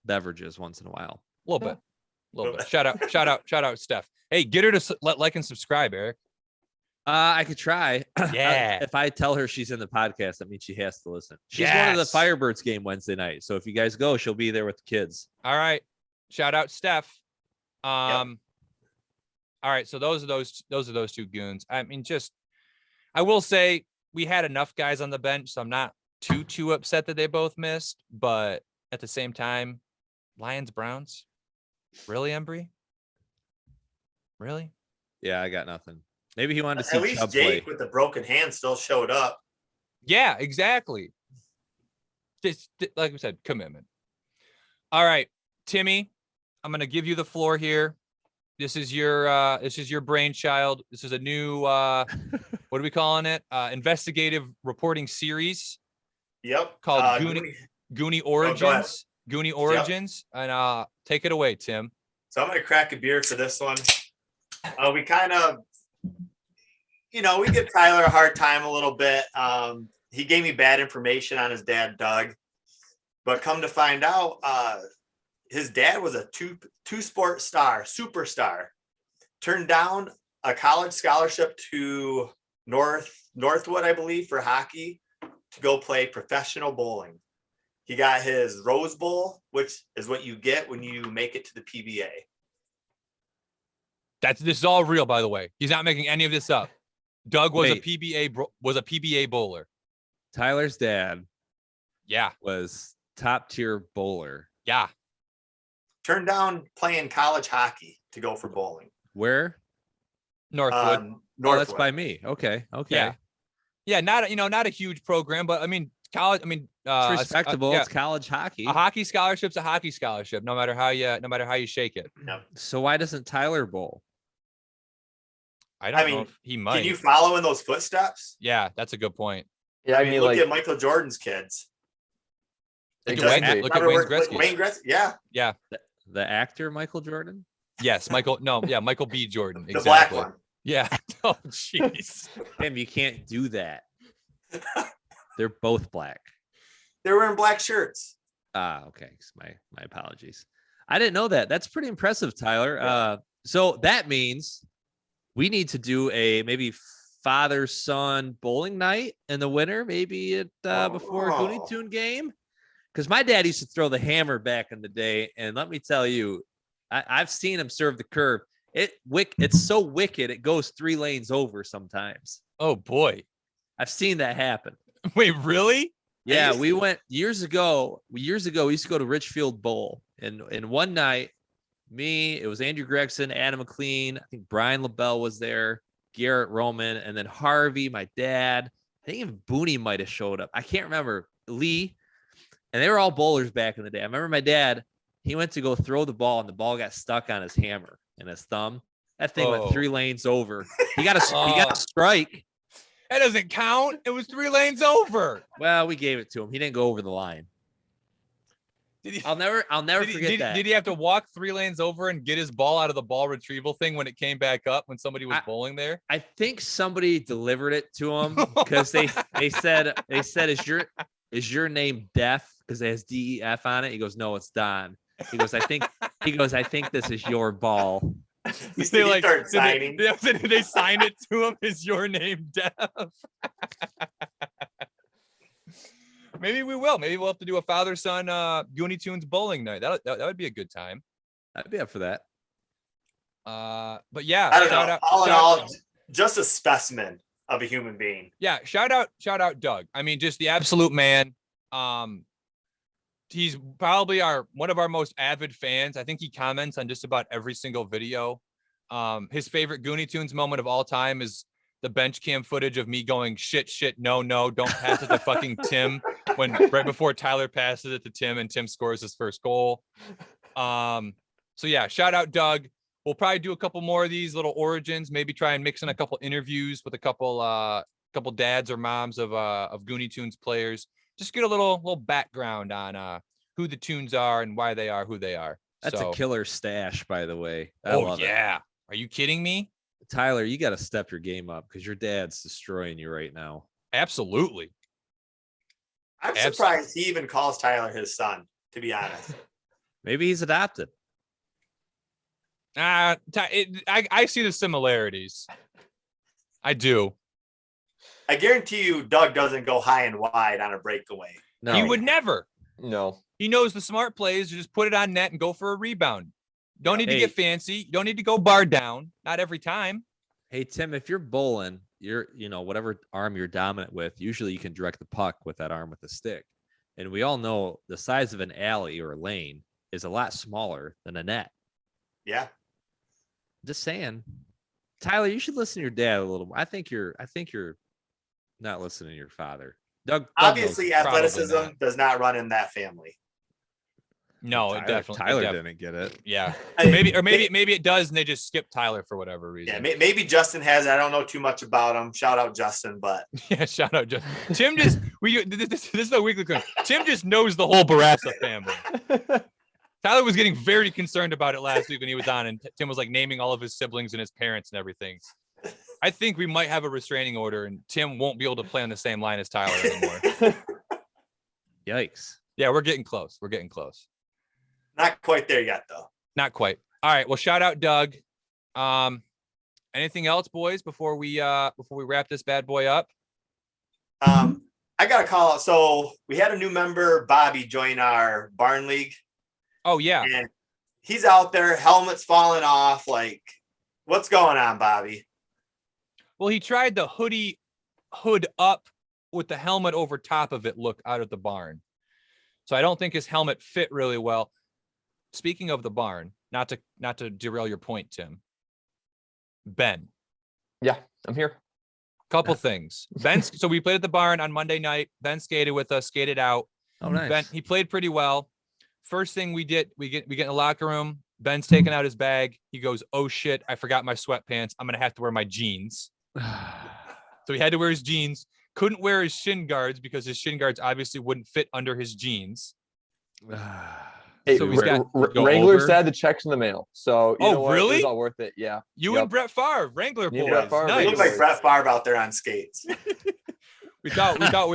S2: beverages once in a while.
S1: A little bit. A little bit. Shout out, Steph. Hey, get her to like and subscribe, Eric.
S2: I could try.
S1: Yeah.
S2: If I tell her she's in the podcast, that means she has to listen. She's one of the
S1: Yes.
S2: Firebirds game Wednesday night. So if you guys go, she'll be there with the kids.
S1: All right. Shout out, Steph. All right. So those are those 2 goons. I mean, I will say we had enough guys on the bench, so I'm not too upset that they both missed. But at the same time, Lions Browns, really, Embry? Really?
S2: Yeah, I got nothing. Maybe he wanted to see
S4: At least
S2: Chubb play.
S4: Jake with the broken hand still showed up.
S1: Yeah, exactly. Just like we said, commitment. All right, Timmy, I'm gonna give you the floor here. This is your brainchild. This is a new what are we calling it? Investigative reporting series
S4: Yep.
S1: called
S4: Gooney.
S1: Gooney
S4: go ahead.
S1: Origins. Gooney Origins. And take it away, Tim.
S4: So I'm gonna crack a beer for this one. We kind of, we give Tyler a hard time a little bit. He gave me bad information on his dad, Doug. But come to find out, his dad was a two-sport star, superstar. Turned down a college scholarship to Northwood, I believe, for hockey to go play professional bowling. He got his Rose Bowl, which is what you get when you make it to the PBA.
S1: This is all real, by the way. He's not making any of this up. Doug was
S2: Wait.
S1: a PBA bowler.
S2: Tyler's dad
S1: Yeah.
S2: was top tier bowler.
S1: Yeah.
S4: Turned down playing college hockey to go for bowling.
S2: Where?
S1: Northwood.
S2: Oh, that's by me. Okay.
S1: Yeah. Yeah. Not a huge program, but I mean, college. I mean,
S2: It's respectable.
S1: yeah.
S2: It's college hockey.
S1: A hockey scholarship's a hockey scholarship, no matter how you shake it.
S4: Yep.
S2: So why doesn't Tyler bowl?
S1: I don't
S4: I
S1: know
S4: mean,
S1: if he might.
S4: Can you follow in those footsteps?
S1: Yeah, that's a good point.
S3: Yeah,
S4: I mean, look at Michael Jordan's kids.
S1: Look
S3: Exactly.
S1: at Wayne Gretzky.
S4: Wayne Gretzky, yeah.
S1: Yeah.
S2: The actor Michael Jordan?
S1: Yes, Michael. No, yeah, Michael B. Jordan.
S4: The black one.
S1: Yeah. Oh, jeez.
S2: Tim, you can't do that. They're both black.
S4: They're wearing black shirts.
S2: Okay. My apologies. I didn't know that. That's pretty impressive, Tyler.
S4: Yeah.
S2: So that means we need to do a maybe father-son bowling night in the winter, maybe before a Gooney Toon game. Because my dad used to throw the hammer back in the day, and let me tell you, I've seen him serve the curve. It's so wicked, it goes 3 lanes over sometimes.
S1: Oh boy.
S2: I've seen that happen.
S1: Wait, really?
S2: Yeah, we went years ago. We used to go to Richfield Bowl, and one night, it was Andrew Gregson, Adam McLean, I think Brian LaBelle was there, Garrett Roman, and then Harvey, my dad. I think even Booney might have showed up. I can't remember. Lee, and they were all bowlers back in the day. I remember my dad. He went to go throw the ball, and the ball got stuck on his hammer and his thumb. That thing went 3 lanes over. He got a strike.
S1: That doesn't count. It was 3 lanes over.
S2: Well, we gave it to him. He didn't go over the line. I'll never forget that.
S1: Did he have to walk 3 lanes over and get his ball out of the ball retrieval thing when it came back up when somebody was bowling there?
S2: I think somebody delivered it to him because they said is your name Def because it has DEF on it. He goes, no, it's Don. He goes, I think this is your ball.
S1: They they sign it to him? Is your name Def? Maybe we will. Maybe we'll have to do a father-son Gooney Tunes bowling night. That would be a good time.
S2: I'd be up for that.
S1: But yeah,
S4: I don't know. All in all, just a specimen of a human being.
S1: Yeah, shout out Doug. I mean, just the absolute man. He's probably one of our most avid fans. I think he comments on just about every single video. His favorite Gooney Tunes moment of all time is the bench cam footage of me going shit, no, don't pass it to fucking Tim right before Tyler passes it to Tim and Tim scores his first goal. So yeah, shout out Doug. We'll probably do a couple more of these little origins, maybe try and mix in a couple interviews with a couple dads or moms of Gooney Tunes players. Just get a little background on who the Tunes are and why they are who they are.
S2: That's a killer stash, by the way. I
S1: oh
S2: love
S1: yeah.
S2: it.
S1: Are you kidding me?
S2: Tyler, you got to step your game up because your dad's destroying you right now.
S1: Absolutely.
S4: I'm surprised he even calls Tyler his son, to be honest.
S2: Maybe he's adopted.
S1: I see the similarities. I do.
S4: I guarantee you Doug doesn't go high and wide on a breakaway.
S2: No.
S1: He would never.
S3: No.
S1: He knows the smart plays to just put it on net and go for a rebound. Don't need to get fancy. You don't need to go bar down. Not every time.
S2: Hey, Tim, if you're bowling, whatever arm you're dominant with, usually you can direct the puck with that arm with the stick. And we all know the size of an alley or a lane is a lot smaller than a net.
S4: Yeah.
S2: Just saying. Tyler, you should listen to your dad a little more. I think you're not listening to your father. Doug
S4: obviously athleticism does not run in that family.
S1: No,
S2: Tyler didn't get it.
S1: Yeah. Maybe it does, and they just skip Tyler for whatever reason.
S4: Yeah, maybe Justin has. I don't know too much about him. Shout out Justin, but
S1: yeah, shout out Justin. Tim this is a weekly clip. Tim just knows the whole Barassa family. Tyler was getting very concerned about it last week when he was on, and Tim was like naming all of his siblings and his parents and everything. I think we might have a restraining order, and Tim won't be able to play on the same line as Tyler anymore.
S2: Yikes.
S1: Yeah, we're getting close.
S4: not quite there yet, though.
S1: Not quite. All right. Well, shout out Doug. Anything else, boys, before we wrap this bad boy up?
S4: I got a call out. So we had a new member, Bobby, join our barn league.
S1: Oh yeah.
S4: And he's out there, helmet's falling off. Like, what's going on, Bobby?
S1: Well, he tried the hood up with the helmet over top of it look out at the barn. So I don't think his helmet fit really well. Speaking of the barn, not to derail your point, Tim. Ben.
S3: Yeah, I'm here.
S1: Couple things. So we played at the barn on Monday night. Ben skated with us, skated out.
S2: Oh, nice.
S1: Ben, he played pretty well. First thing we get in the locker room. Ben's taking out his bag. He goes, "Oh shit, I forgot my sweatpants. I'm gonna have to wear my jeans." So he had to wear his jeans. Couldn't wear his shin guards because his shin guards obviously wouldn't fit under his jeans.
S3: Hey,
S1: So he's got
S3: Wrangler said the check's in the mail. So you know what?
S1: Really?
S3: It was all worth it. Yeah.
S1: You and Brett Favre, Wrangler
S3: Me and
S1: boys.
S3: Brett Favre,
S1: Nice.
S4: You look like Brett Favre out there on skates.
S1: We thought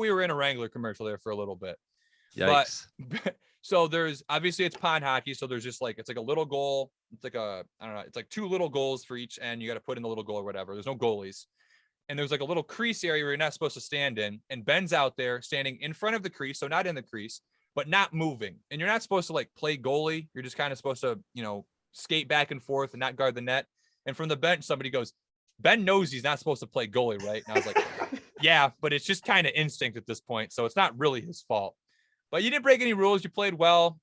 S1: we were in a Wrangler commercial there for a little bit.
S2: Yikes.
S1: But so there's obviously it's pond hockey. So there's just like it's like a little goal. It's like I don't know. It's like 2 little goals for each end. You got to put in the little goal or whatever. There's no goalies. And there's like a little crease area where you're not supposed to stand in. And Ben's out there standing in front of the crease, so not in the crease, but not moving. And you're not supposed to like play goalie. You're just kind of supposed to, skate back and forth and not guard the net. And from the bench, somebody goes, "Ben knows he's not supposed to play goalie, right?" And I was like, "Yeah, but it's just kind of instinct at this point. So it's not really his fault." But you didn't break any rules. You played well.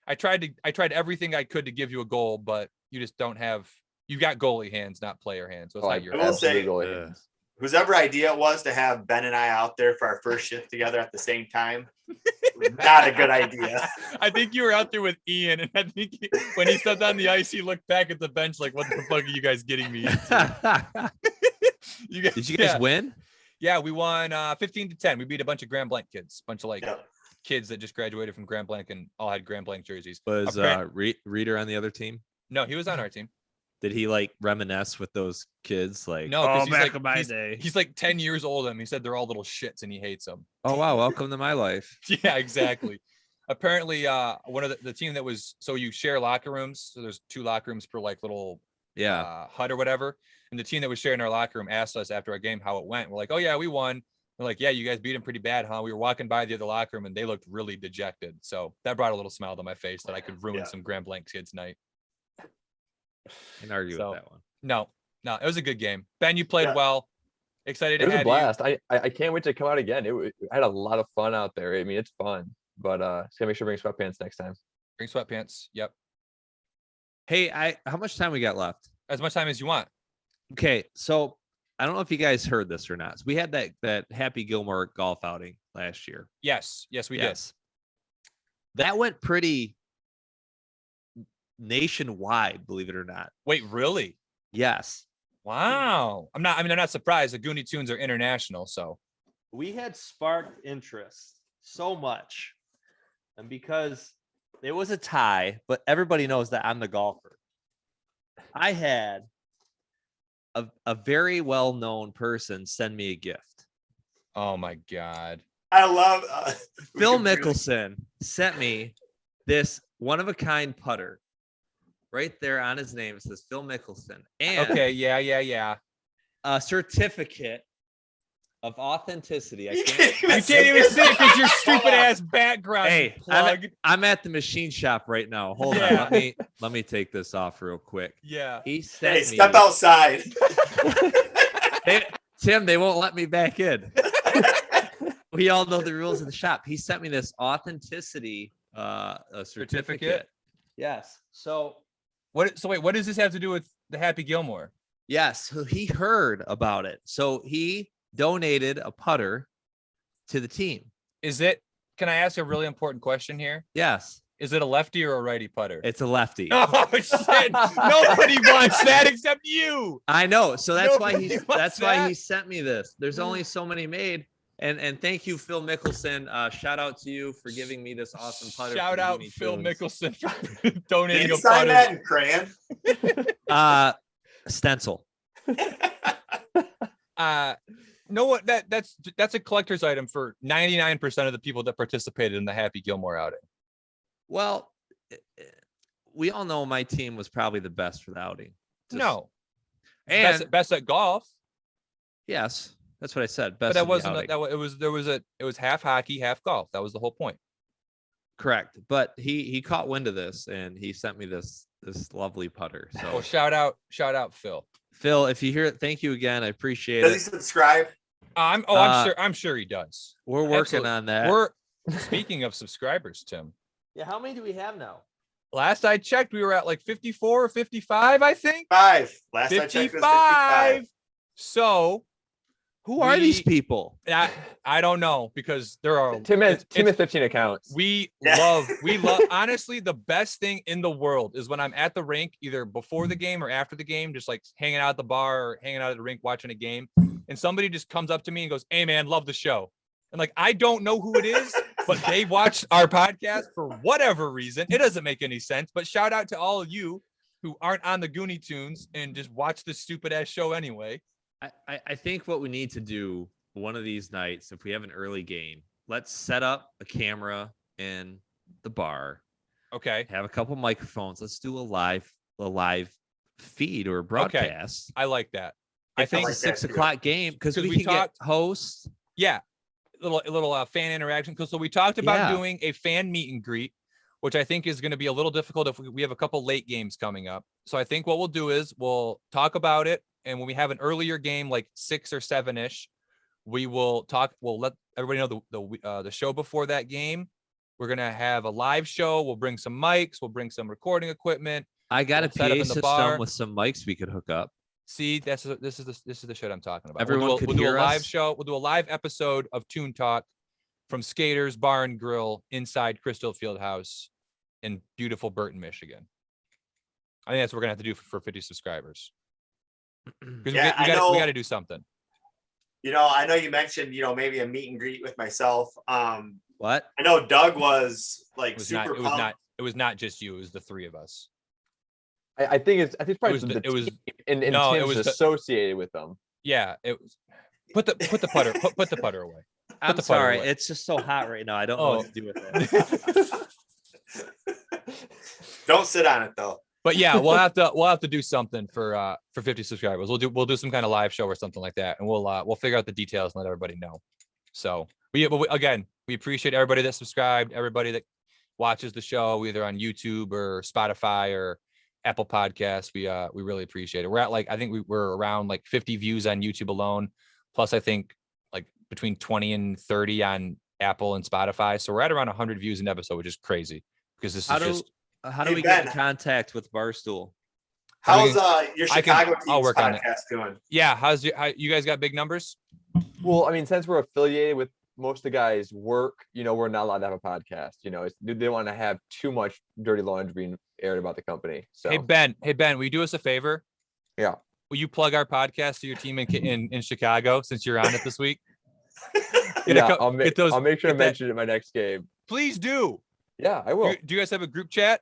S1: I tried everything I could to give you a goal, but you just don't have. You got goalie hands, not player hands. So it's not your.
S4: I will say,
S3: goalie hands.
S4: Whosever idea it was to have Ben and I out there for our first shift together at the same time, not a good idea.
S1: I think you were out there with Ian, and I think when he stepped on the ice, he looked back at the bench like, "What the fuck are you guys getting me into?"
S2: Did you guys win?
S1: Yeah, we won 15-10. We beat a bunch of Grand Blanc kids, a bunch of kids that just graduated from Grand Blanc and all had Grand Blanc jerseys.
S2: Was Reader on the other team?
S1: No, he was on our team.
S2: Did he like reminisce with those kids? Like,
S1: no, because he's
S2: back
S1: like
S2: in my day.
S1: He's like 10 years old, and he said they're all little shits, and he hates them.
S2: Oh wow, welcome to my life.
S1: Yeah, exactly. Apparently, one of the team that was so you share locker rooms. So there's 2 locker rooms per like little hut or whatever. And the team that was sharing our locker room asked us after our game how it went. We're like, "Oh yeah, we won." They're like, "Yeah, you guys beat them pretty bad, huh?" We were walking by the other locker room, and they looked really dejected. So that brought a little smile to my face that I could ruin some Grand Blanc kids' night.
S2: Can argue with that one.
S1: No, it was a good game. Ben, you played well. Excited to
S3: It was
S1: have
S3: a blast. I can't wait to come out again. I had a lot of fun out there. I mean, it's fun, but just gotta make sure to bring sweatpants next time.
S1: Bring sweatpants. Yep.
S2: Hey, how much time we got left?
S1: As much time as you want.
S2: Okay, so I don't know if you guys heard this or not. So we had that Happy Gilmore golf outing last year.
S1: Yes, we did.
S2: That went pretty nationwide, believe it or not.
S1: Wait, really?
S2: Yes.
S1: Wow. I'm not surprised. The Gooney Toons are international, so
S2: we had sparked interest so much, and because it was a tie, but everybody knows that I'm the golfer. I had a very well-known person send me a gift.
S1: Oh my God.
S4: I love
S2: Phil Mickelson sent me this one-of-a-kind putter. Right there on his name, it says Phil Mickelson. And
S1: okay, yeah.
S2: A certificate of authenticity.
S1: You can't even see it because your stupid ass background.
S2: Hey, I'm at the machine shop right now. Hold on. Let me take this off real quick.
S1: Yeah.
S2: He sent me.
S4: Step outside.
S2: Tim, they won't let me back in. We all know the rules of the shop. He sent me this authenticity certificate. Yes. So
S1: what does this have to do with the Happy Gilmore?
S2: Yes, so he heard about it. So he donated a putter to the team.
S1: Can I ask a really important question here?
S2: Yes.
S1: Is it a lefty or a righty putter?
S2: It's a lefty.
S1: Oh shit. Nobody wants that except you.
S2: I know. So that's why
S1: why
S2: he sent me this. There's only so many made. And thank you, Phil Mickelson. Shout out to you for giving me this awesome putter.
S1: Shout out Phil Mickelson for donating a putter.
S4: Sign that in crayon.
S2: Stencil.
S1: No, what that's a collector's item for 99% of the people that participated in the Happy Gilmore outing.
S2: Well, we all know my team was probably the best for the outing.
S1: And best at golf.
S2: Yes. That's what I said.
S1: Best, but that wasn't it was half hockey, half golf. That was the whole point.
S2: Correct. But he caught wind of this and he sent me this this lovely putter. So
S1: Well, shout out Phil.
S2: Phil, if you hear it, thank you again. I appreciate
S4: Does he
S2: it.
S4: subscribe?
S1: I'm sure he does.
S2: We're working on that.
S1: Speaking of subscribers, Tim.
S2: Yeah, how many do we have now?
S1: Last I checked, we were at like 54 or 55, I think.
S4: 5. Last I checked was 55.
S1: So
S2: who are these people?
S1: I don't know, because there are
S3: Tim has 15 accounts.
S1: We love honestly, the best thing in the world is when I'm at the rink, either before the game or after the game, just like hanging out at the bar or hanging out at the rink watching a game, and somebody just comes up to me and goes, "Hey man, love the show." And like, I don't know who it is, but they watch our podcast for whatever reason. It doesn't make any sense, but shout out to all of you who aren't on the Gooney Toons and just watch this stupid ass show anyway.
S2: I think what we need to do one of these nights, if we have an early game, let's set up a camera in the bar.
S1: Okay.
S2: Have a couple microphones. Let's do a live feed or broadcast.
S1: Okay. I like that.
S2: I think it's a 6 o'clock game because we can get hosts.
S1: Yeah. Little fan interaction. So we talked about doing a fan meet and greet, which I think is going to be a little difficult if we have a couple late games coming up. So I think what we'll do is we'll talk about it. And when we have an earlier game, like 6 or 7-ish, we will talk. We'll let everybody know the show before that game. We're going to have a live show. We'll bring some mics. We'll bring some recording equipment.
S2: I got a PA system with some mics we could hook up.
S1: See, this is the shit I'm talking about.
S2: Everyone
S1: we'll do a live
S2: us.
S1: show. We'll do a live episode of Toon Talk from Skaters Bar and Grill inside Crystal Field House in beautiful Burton, Michigan. I think that's what we're gonna have to do for 50 subscribers. Because we got to do something.
S4: I know you mentioned, maybe a meet and greet with myself.
S2: What?
S4: I know Doug was like super
S1: pumped. It was not just you. It was the three of us.
S3: I think it's probably Tim's associated with them.
S1: Yeah, it was. Put the putter. Put the putter away.
S2: I'm sorry. It's just so hot right now. I don't know what to do with it.
S4: Don't sit on it though.
S1: But yeah, we'll have to do something for 50 subscribers. We'll do some kind of live show or something like that, and we'll figure out the details and let everybody know. So we appreciate everybody that subscribed, everybody that watches the show either on YouTube or Spotify or Apple Podcasts. We really appreciate it. We're at I think we're around 50 views on YouTube alone, plus I think between 20 and 30 on Apple and Spotify. So we're at around 100 views an episode, which is crazy because this is just.
S2: How do we get in contact with Barstool?
S4: How's your Chicago team's
S1: work on it.
S4: podcast doing?
S1: Yeah, how you guys got big numbers?
S3: Well, I mean, since we're affiliated with most of the guys' work, we're not allowed to have a podcast. They don't want to have too much dirty laundry being aired about the company. So
S1: Hey Ben, will you do us a favor?
S3: Yeah.
S1: Will you plug our podcast to your team in Chicago since you're on it this week?
S3: I'll make sure to mention it in my next game.
S1: Please do.
S3: Yeah, I will.
S1: Do you guys have a group chat?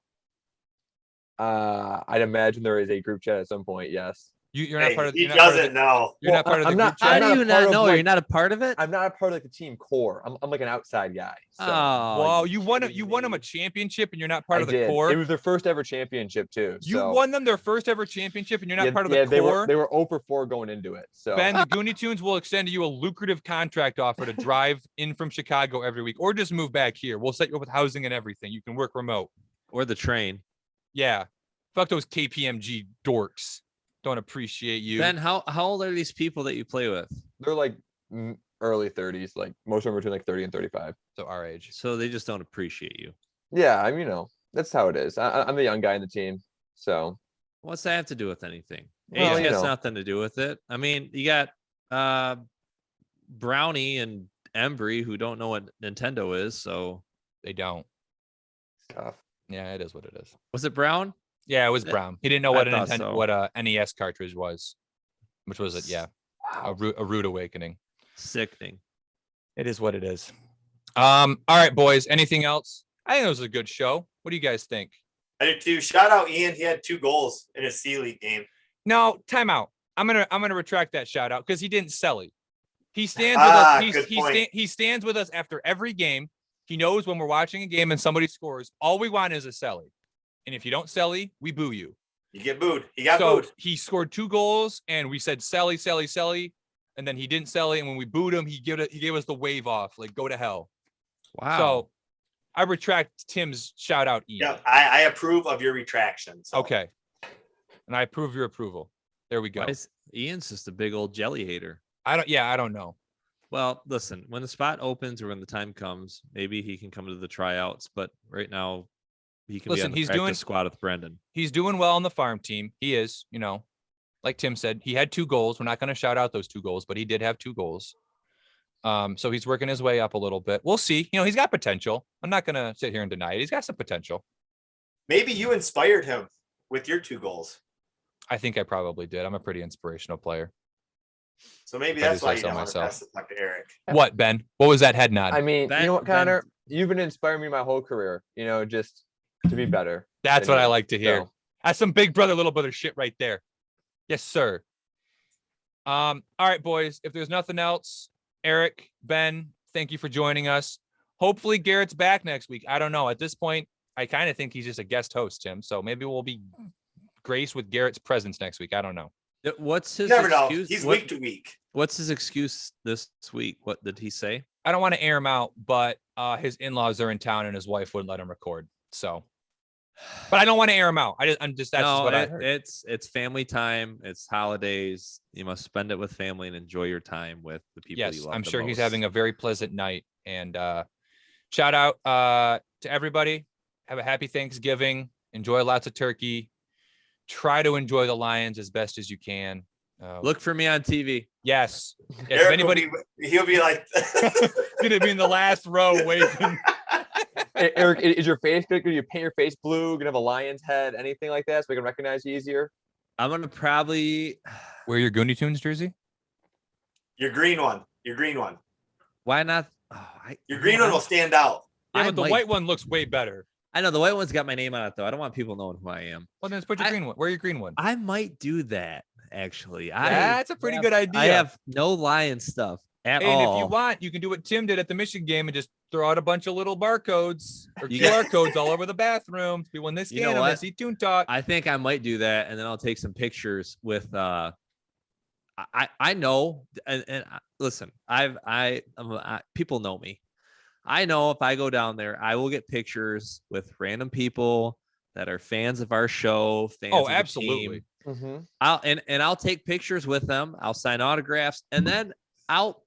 S3: I'd imagine there is a group chat at some point. Yes.
S1: You're not part of.
S4: He doesn't know.
S1: You're not part of the group chat.
S2: How do you not know? You're not a part of it.
S3: I'm not a part of the team core. I'm like an outside guy. So.
S2: Oh,
S1: well, you won them a championship, and you're not part of the core.
S3: It was their first ever championship too.
S1: You won them their first ever championship, and you're not part of the core.
S3: They were 0-4 going into it. So
S1: Ben, the Gooney Tunes will extend you a lucrative contract offer to drive in from Chicago every week, or just move back here. We'll set you up with housing and everything. You can work remote
S2: or the train.
S1: Yeah, fuck those KPMG dorks. Don't appreciate you.
S2: Ben, how old are these people that you play with?
S3: They're early 30s, most of them are between 30 and 35.
S1: So our age.
S2: So they just don't appreciate you.
S3: Yeah, I mean, that's how it is. I'm the young guy in the team. So
S2: what's that have to do with anything?
S3: Well,
S2: Age has nothing to do with it. I mean, you got Brownie and Embry who don't know what Nintendo is, so
S1: they don't.
S3: Tough.
S1: Yeah, it is what it is.
S2: Was it Brown?
S1: Yeah, it was Brown. He didn't know what a NES cartridge was, which was it? Yeah, a rude awakening.
S2: Sickening.
S1: It is what it is. All right, boys. Anything else? I think it was a good show. What do you guys think?
S4: I did too. Shout out Ian. He had 2 goals in a C League game.
S1: No, timeout. I'm gonna retract that shout out because he didn't sell it. He stands with us. He stands with us after every game. He knows when we're watching a game and somebody scores. All we want is a celly. And if you don't celly, we boo you.
S4: You get booed. He got booed.
S1: He scored 2 goals, and we said celly, celly, celly, and then he didn't celly. And when we booed him, he gave us the wave off, go to hell.
S2: Wow.
S1: So I retract Tim's shout out. Ian.
S4: Yeah, I approve of your retraction. So.
S1: Okay. And I approve your approval. There we go.
S2: Ian's just a big old jelly hater.
S1: I don't know.
S2: Well, listen, when the spot opens or when the time comes, maybe he can come to the tryouts. But right now, he can be on the practice squad with Brendan.
S1: He's doing well on the farm team. He is, like Tim said, he had 2 goals. We're not going to shout out those 2 goals, but he did have 2 goals. So he's working his way up a little bit. We'll see. He's got potential. I'm not going to sit here and deny it. He's got some potential.
S4: Maybe you inspired him with your 2 goals.
S1: I think I probably did. I'm a pretty inspirational player.
S4: So maybe that's why you don't want to pass the puck to Eric.
S1: What, Ben? What was that head nod?
S3: I mean, you know what, Connor? You've been inspiring me my whole career, just to be better.
S1: That's what I like to hear. That's some big brother, little brother shit right there. Yes, sir. All right, boys. If there's nothing else, Eric, Ben, thank you for joining us. Hopefully Garrett's back next week. I don't know. At this point, I kind of think he's just a guest host, Tim. So maybe we'll be graced with Garrett's presence next week. I don't know.
S2: What's his
S4: never
S2: excuse?
S4: Know. He's week to week.
S2: What's his excuse this week? What did he say?
S1: I don't want to air him out, but his in-laws are in town and his wife wouldn't let him record. So, but I don't want to air him out. That's just what I heard.
S2: It's family time. It's holidays. You must spend it with family and enjoy your time with the people you love.
S1: I'm sure he's having a very pleasant night. And shout out to everybody. Have a happy Thanksgiving. Enjoy lots of turkey. Try to enjoy the Lions as best as you can.
S2: Look for me on TV.
S1: Yes.
S4: If anybody, he'll be like,
S1: gonna be in the last row waving.
S3: Hey, Eric, is your face good? Can you paint your face blue? Gonna have a lion's head, anything like that, so we can recognize you easier?
S2: I'm gonna probably
S1: wear your Gooney Toons jersey.
S4: Your green one.
S2: Why not?
S4: Your green one will stand out.
S1: Yeah, but the white one looks way better.
S2: I know the white one's got my name on it though. I don't want people knowing who I am.
S1: Well, then let's put your green one. Wear your green one.
S2: I might do that actually.
S1: That's a pretty good idea.
S2: I have no lion stuff at all.
S1: And if you want, you can do what Tim did at the Michigan game and just throw out a bunch of little barcodes or QR codes all over the bathroom. People when they scan them, they see Toon Talk.
S2: I think I might do that, and then I'll take some pictures with. I know, and listen, people know me. I know if I go down there, I will get pictures with random people that are fans of our show. Fans of
S1: absolutely.
S2: The team. I'll take pictures with them. I'll sign autographs, and then I'll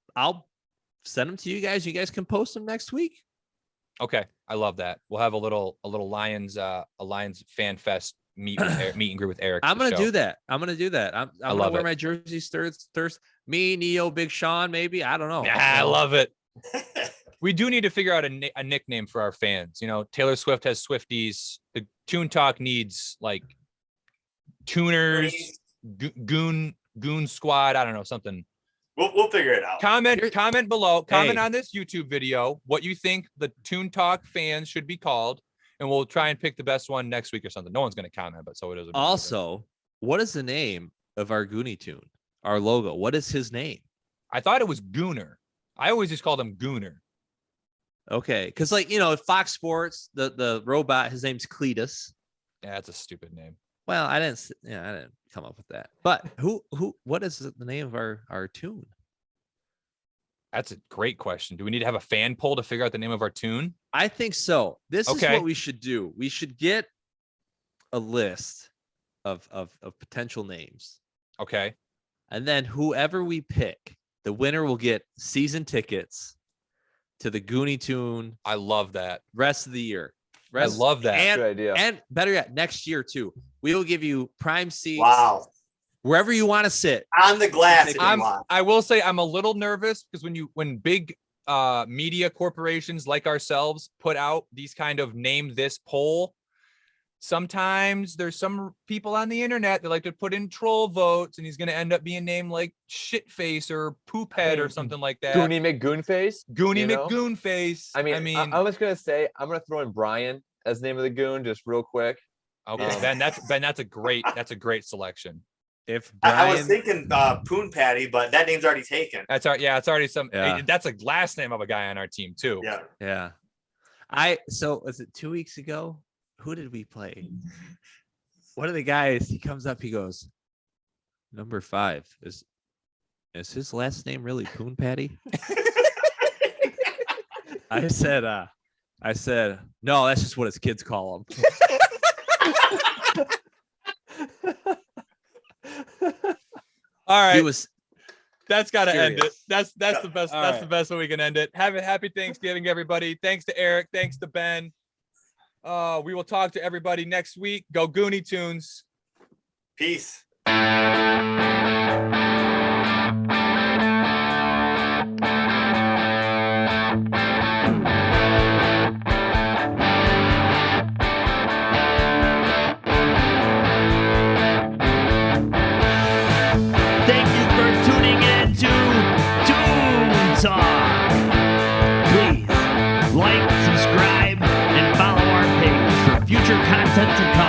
S2: send them to you guys. You guys can post them next week.
S1: Okay, I love that. We'll have a little Lions fan fest meet and greet with Eric.
S2: I'm gonna do that. I'm gonna wear my jersey Thursday. Me, Neo, Big Sean, maybe. I don't know.
S1: I love it. We do need to figure out a nickname for our fans. Taylor Swift has Swifties. The Toon Talk needs like Tuners, Goon Squad. I don't know, something.
S4: We'll figure it out.
S1: Comment below. Comment on this YouTube video what you think the Toon Talk fans should be called, and we'll try and pick the best one next week or something. No one's going to comment, but so it is.
S2: Also, what is the name of our Gooney Toon? Our logo. What is his name?
S1: I thought it was Gooner. I always just called him Gooner.
S2: Okay, because Fox Sports, the robot, his name's Cletus.
S1: Yeah, that's a stupid name.
S2: Well, I didn't come up with that. But what is the name of our tune?
S1: That's a great question. Do we need to have a fan poll to figure out the name of our tune?
S2: I think so. This is what we should do. We should get a list of potential names.
S1: Okay.
S2: And then whoever we pick, the winner will get season tickets to the Gooney Toon.
S1: I love that.
S2: Rest of the year.
S1: I love that.
S2: And,
S3: good idea.
S2: And better yet, next year too. We will give you prime seats.
S4: Wow.
S2: Wherever you want to sit.
S4: On the glass.
S1: I will say I'm a little nervous because when big media corporations like ourselves put out these kind of name this poll, sometimes there's some people on the internet that like to put in troll votes, and he's going to end up being named like Shitface or Poophead or something like that.
S3: Gooney McGoonface.
S1: Gooney McGoonface.
S3: I mean, I was going to say, I'm going to throw in Brian as the name of the goon just real quick.
S1: Okay, Ben, that's a great selection.
S2: If
S4: Brian... I was thinking Poon Patty, but that name's already taken.
S1: It's already some. Yeah. That's a last name of a guy on our team too.
S2: Yeah. So was it 2 weeks ago? Who did we play? One of the guys, he comes up, he goes, number 5 is his last name really Poon Patty? I said, I said, no, that's just what his kids call him.
S1: All right.
S2: He was
S1: That's got to end it.
S2: serious.
S1: That's the best.
S2: All
S1: That's
S2: right.
S1: the best way we can end it. Have a happy Thanksgiving, everybody. Thanks to Eric. Thanks to Ben. We will talk to everybody next week. Go Gooney Toons.
S4: Peace.
S10: Thank you for tuning in to Toon Talk. Please like, subscribe, and follow our page for future content to come.